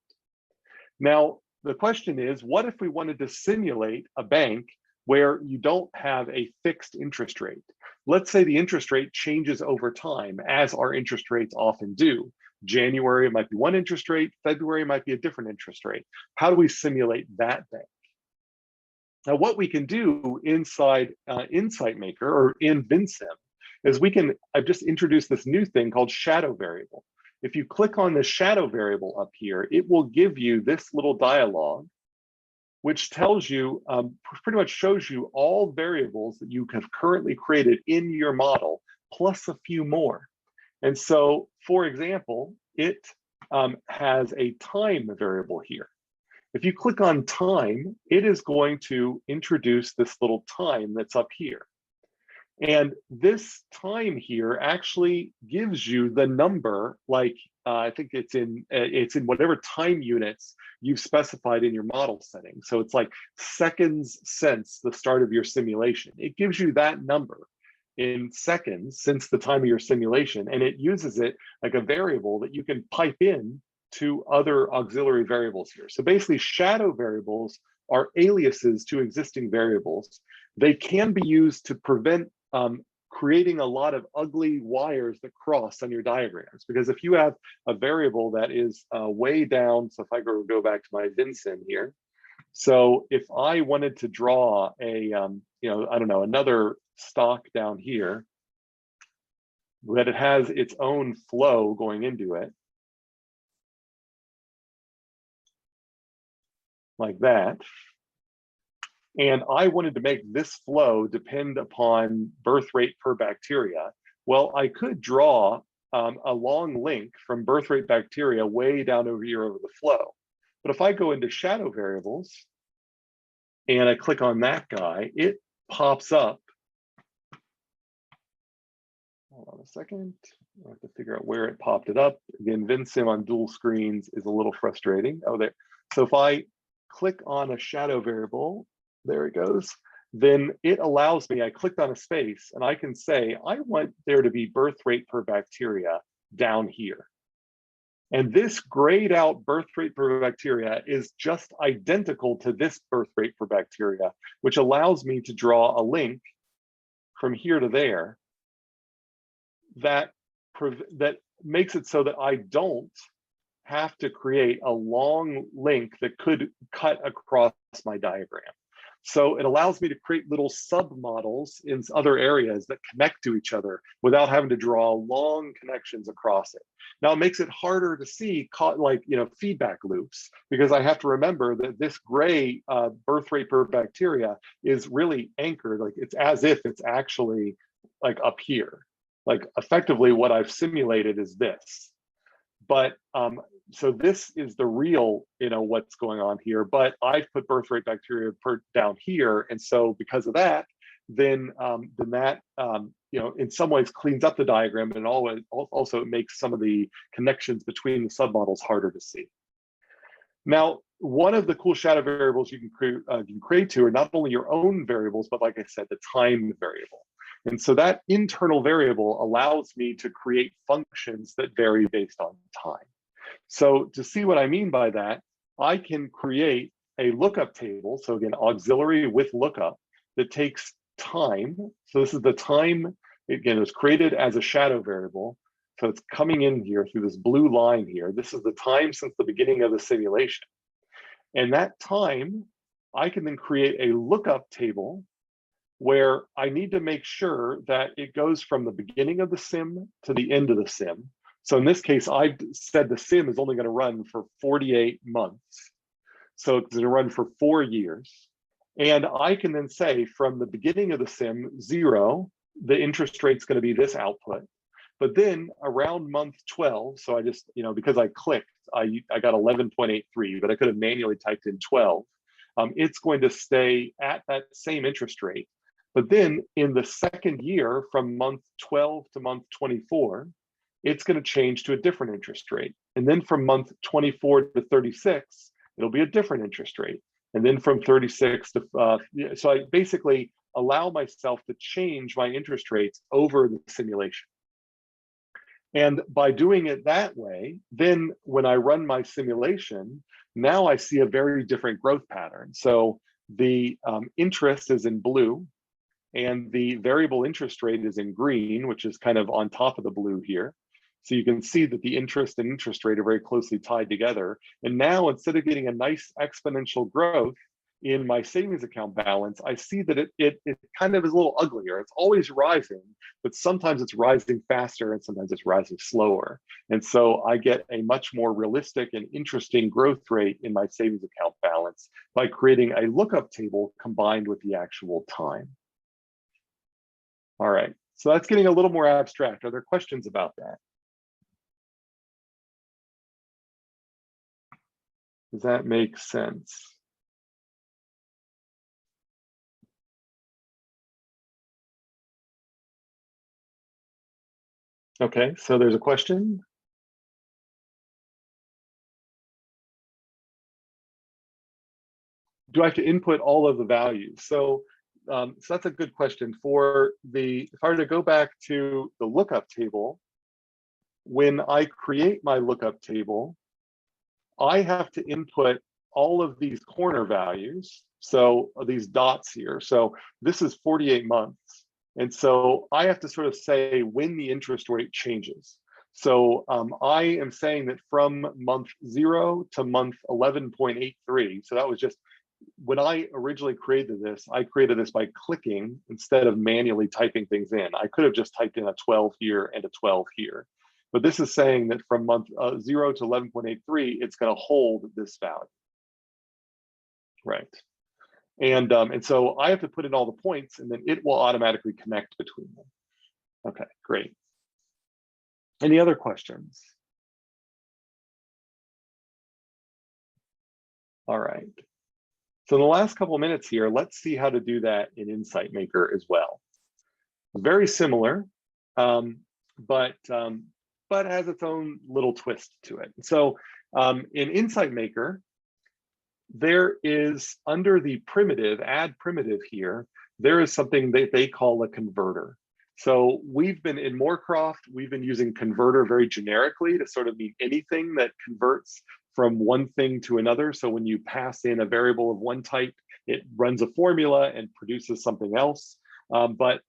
S1: Now, the question is, what if we wanted to simulate a bank where you don't have a fixed interest rate? Let's say the interest rate changes over time, as our interest rates often do. January might be one interest rate, February might be a different interest rate. How do we simulate that bank? Now, what we can do inside Insight Maker or in Vensim is I've just introduced this new thing called shadow variable. If you click on the shadow variable up here, it will give you this little dialog, which tells you, pretty much shows you all variables that you have currently created in your model, plus a few more. And so, for example, it has a time variable here. If you click on time, it is going to introduce this little time that's up here. And this time here actually gives you the number, like I think it's in whatever time units you've specified in your model setting. So it's like seconds since the start of your simulation. It gives you that number in seconds since the time of your simulation, and it uses it like a variable that you can pipe in to other auxiliary variables here. So basically, shadow variables are aliases to existing variables. They can be used to prevent creating a lot of ugly wires that cross on your diagrams. Because if you have a variable that is way down, so if I go back to my Vensim here, so if I wanted to draw a, I don't know, another stock down here, that it has its own flow going into it, like that, and I wanted to make this flow depend upon birth rate per bacteria, well, I could draw a long link from birth rate bacteria way down over here over the flow. But if I go into shadow variables and I click on that guy, it pops up. Hold on a second. I have to figure out where it popped it up. Again, Vensim on dual screens is a little frustrating. Oh, there. So if I click on a shadow variable, there it goes, then it allows me, I clicked on a space and I can say, I want there to be birth rate per bacteria down here. And this grayed out birth rate per bacteria is just identical to this birth rate per bacteria, which allows me to draw a link from here to there that makes it so that I don't have to create a long link that could cut across my diagram. So it allows me to create little submodels in other areas that connect to each other without having to draw long connections across it. Now it makes it harder to see feedback loops, because I have to remember that this gray birth rate per bacteria is really anchored, like it's as if it's actually like up here. Like effectively what I've simulated is this. But so this is the real, what's going on here, but I've put birth rate bacteria down here. And so because of that, then that, in some ways cleans up the diagram, and also it makes some of the connections between the submodels harder to see. Now, one of the cool shadow variables you can create to are not only your own variables, but like I said, the time variable. And so that internal variable allows me to create functions that vary based on time. So to see what I mean by that, I can create a lookup table. So again, auxiliary with lookup that takes time. So this is the time, again, it was created as a shadow variable. So it's coming in here through this blue line here. This is the time since the beginning of the simulation. And that time, I can then create a lookup table where I need to make sure that it goes from the beginning of the sim to the end of the sim. So in this case, I've said the sim is only going to run for 48 months. So it's going to run for 4 years. And I can then say from the beginning of the sim, 0, the interest rate's going to be this output. But then around month 12, so I just, because I clicked, I got 11.83, but I could have manually typed in 12. It's going to stay at that same interest rate. But then in the second year, from month 12 to month 24, it's going to change to a different interest rate. And then from month 24 to 36, it'll be a different interest rate. And then from 36 to, so I basically allow myself to change my interest rates over the simulation. And by doing it that way, then when I run my simulation, now I see a very different growth pattern. So the interest is in blue, and the variable interest rate is in green, which is kind of on top of the blue here. So you can see that the interest and interest rate are very closely tied together. And now instead of getting a nice exponential growth in my savings account balance, I see that it kind of is a little uglier. It's always rising, but sometimes it's rising faster and sometimes it's rising slower. And so I get a much more realistic and interesting growth rate in my savings account balance by creating a lookup table combined with the actual time. All right, so that's getting a little more abstract. Are there questions about that? Does that make sense? Okay, so there's a question. Do I have to input all of the values? So that's a good question. If I were to go back to the lookup table, when I create my lookup table, I have to input all of these corner values. So these dots here. So this is 48 months. And so I have to sort of say when the interest rate changes. So I am saying that from month 0 to month 11.83. So that was just, when I originally created this, I created this by clicking instead of manually typing things in. I could have just typed in a 12 here and a 12 here. But this is saying that from month 0 to 11.83, it's going to hold this value. Right. And so I have to put in all the points, and then it will automatically connect between them. Okay, great. Any other questions? All right. So in the last couple of minutes here, let's see how to do that in Insight Maker as well. Very similar, but has its own little twist to it. So in Insight Maker, there is, under the primitive, add primitive here, there is something that they call a converter. So we've been in Moorcroft, we've been using converter very generically to sort of mean anything that converts from one thing to another. So when you pass in a variable of one type, it runs a formula and produces something else. But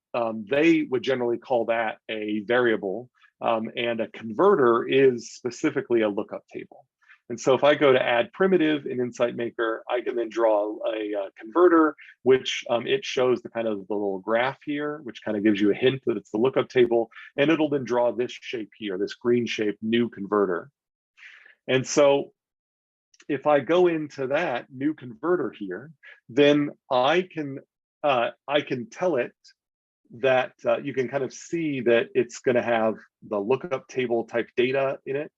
S1: they would generally call that a variable, and a converter is specifically a lookup table. And so if I go to add primitive in Insight Maker, I can then draw a converter, which it shows the kind of the little graph here, which kind of gives you a hint that it's the lookup table. And it'll then draw this shape here, this green shape, new converter. And so if I go into that new converter here, then I can tell it that you can kind of see that it's going to have the lookup table type data in it.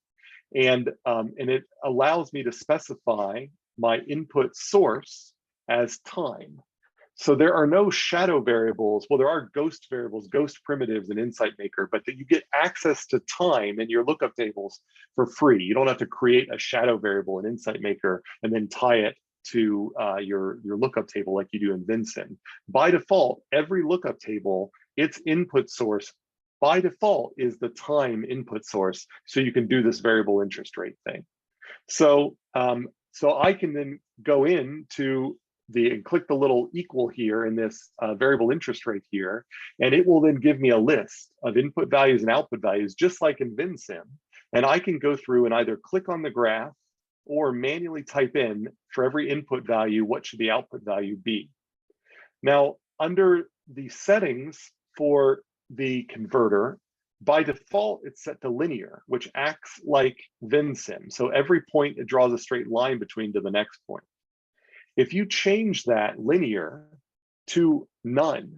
S1: And it allows me to specify my input source as time. So there are no shadow variables. Well, there are ghost variables, ghost primitives in Insight Maker, but that you get access to time in your lookup tables for free. You don't have to create a shadow variable in Insight Maker and then tie it to your lookup table like you do in Vensim. By default, every lookup table, its input source by default is the time input source, so you can do this variable interest rate thing. So I can then go into and click the little equal here in this variable interest rate here, and it will then give me a list of input values and output values, just like in Vensim. And I can go through and either click on the graph or manually type in for every input value, what should the output value be? Now, under the settings for the converter, by default, it's set to linear, which acts like Vensim. So every point, it draws a straight line between to the next point. If you change that linear to none,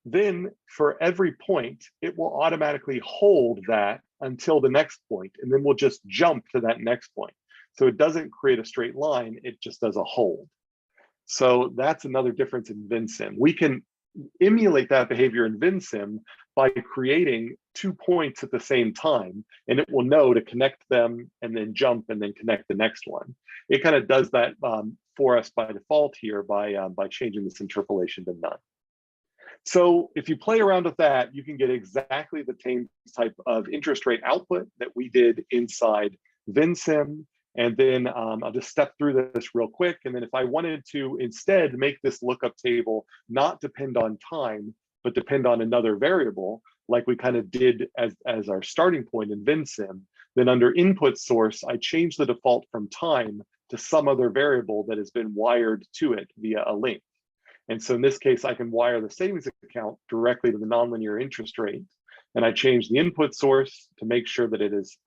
S1: then for every point, it will automatically hold that until the next point, and then we'll just jump to that next point. So it doesn't create a straight line, it just does a hold. So that's another difference in Vensim. We can emulate that behavior in Vensim by creating 2 points at the same time, and it will know to connect them and then jump and then connect the next one. It kind of does that for us by default here by changing this interpolation to none. So if you play around with that, you can get exactly the same type of interest rate output that we did inside Vensim. And then I'll just step through this real quick. And then if I wanted to instead make this lookup table not depend on time, but depend on another variable, like we kind of did as our starting point in Vensim, then under input source, I change the default from time to some other variable that has been wired to it via a link. And so in this case, I can wire the savings account directly to the nonlinear interest rate. And I change the input source to make sure that it is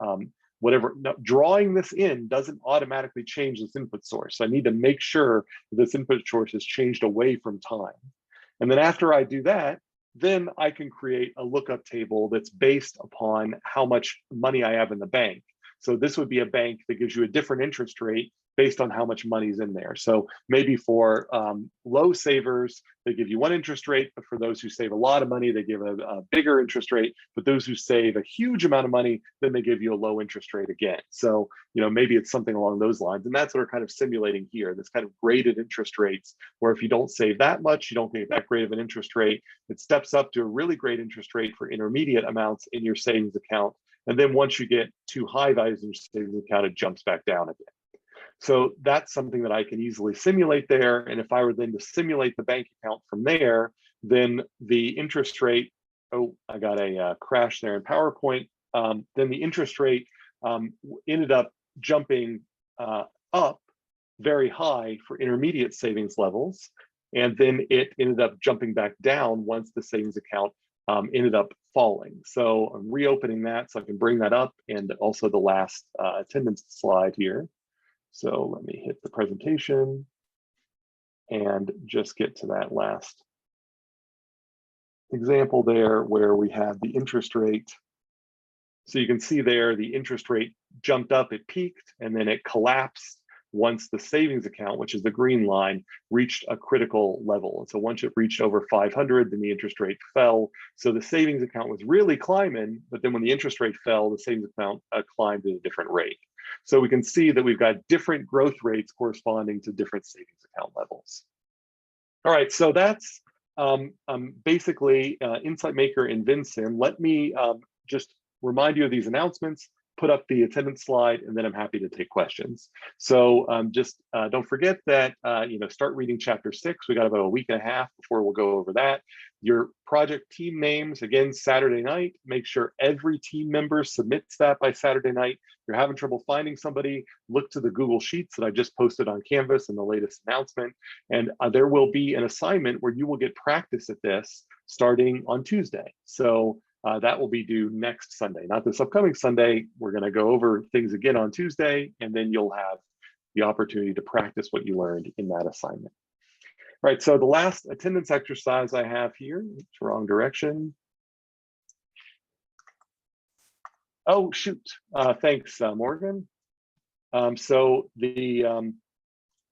S1: whatever. Now, drawing this in doesn't automatically change this input source. So I need to make sure this input source is changed away from time. And then after I do that, then I can create a lookup table that's based upon how much money I have in the bank. So this would be a bank that gives you a different interest rate based on how much money's in there. So maybe for low savers, they give you one interest rate, but for those who save a lot of money, they give a bigger interest rate. But those who save a huge amount of money, then they give you a low interest rate again. So, maybe it's something along those lines. And that's what we're kind of simulating here, this kind of graded interest rates, where if you don't save that much, you don't get that great of an interest rate. It steps up to a really great interest rate for intermediate amounts in your savings account. And then once you get too high values in your savings account, it jumps back down again. So that's something that I can easily simulate there. And if I were then to simulate the bank account from there, then the interest rate, oh, I got a crash there in PowerPoint. Then the interest rate ended up jumping up very high for intermediate savings levels. And then it ended up jumping back down once the savings account ended up falling. So I'm reopening that so I can bring that up, and also the last attendance slide here. So let me hit the presentation and just get to that last example there where we have the interest rate. So you can see there the interest rate jumped up, it peaked, and then it collapsed once the savings account, which is the green line, reached a critical level. And so once it reached over 500, then the interest rate fell. So the savings account was really climbing, but then when the interest rate fell, the savings account climbed at a different rate. So we can see that we've got different growth rates corresponding to different savings account levels. All right, so that's basically Insight Maker in Vensim. Let me just remind you of these announcements, put up the attendance slide, and then I'm happy to take questions. So just don't forget that, start reading chapter 6. We got about a week and a half before we'll go over that. Your project team names, again, Saturday night. Make sure every team member submits that by Saturday night. If you're having trouble finding somebody, look to the Google Sheets that I just posted on Canvas in the latest announcement. And there will be an assignment where you will get practice at this starting on Tuesday. So that will be due next Sunday, not this upcoming Sunday. We're going to go over things again on Tuesday, and then you'll have the opportunity to practice what you learned in that assignment. All right, so the last attendance exercise I have here, it's wrong direction. Oh, shoot. Thanks, Morgan. So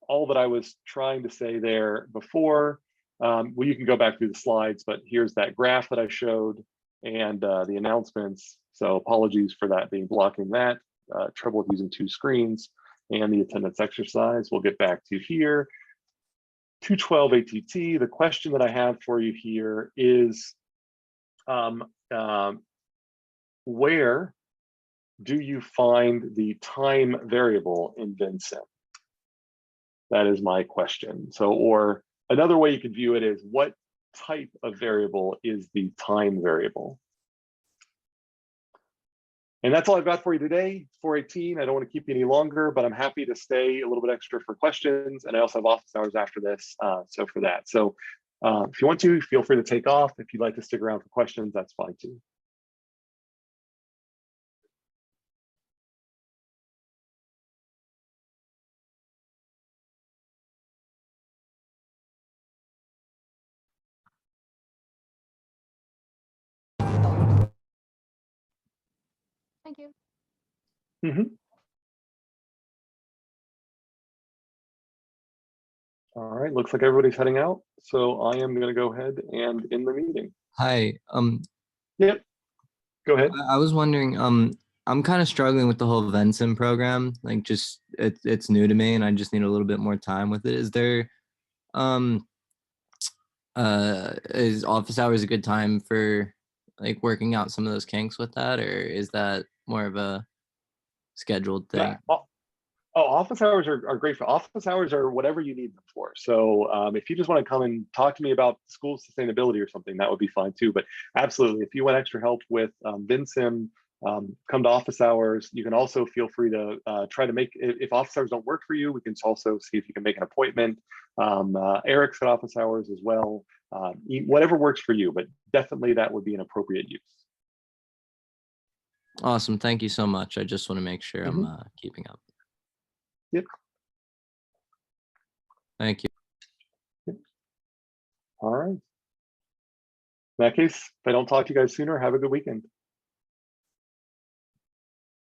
S1: all that I was trying to say there before, well, you can go back through the slides, but here's that graph that I showed and the announcements. So apologies for that being blocking that, trouble with using two screens, and the attendance exercise. We'll get back to here. 212 ATT, the question that I have for you here is, where do you find the time variable in Vensim? That is my question. So, or another way you could view it is, what type of variable is the time variable? And that's all I've got for you today. 4:18, I don't want to keep you any longer, but I'm happy to stay a little bit extra for questions. And I also have office hours after this, so for that. So if you want to, feel free to take off. If you'd like to stick around for questions, that's fine too.
S2: Thank you.
S1: All right, looks like everybody's heading out. So I am going to go ahead and end the meeting.
S3: Hi.
S1: Yep, go ahead.
S3: I was wondering, I'm kind of struggling with the whole Vensim program. Like, just it's new to me, and I just need a little bit more time with it. Is there, is office hours a good time for like working out some of those kinks with that, or is that more of a scheduled thing?
S1: Oh, office hours are great. For office hours are whatever you need them for. So if you just want to come and talk to me about school sustainability or something, that would be fine too. But absolutely, if you want extra help with Vensim, come to office hours. You can also feel free to try to make, if office hours don't work for you, we can also see if you can make an appointment. Eric's at office hours as well. Whatever works for you, but definitely that would be an appropriate use.
S3: Awesome. Thank you so much. I just want to make sure I'm keeping up.
S1: Yep.
S3: Thank you.
S1: Yep. All right. In that case, if I don't talk to you guys sooner, have a good weekend.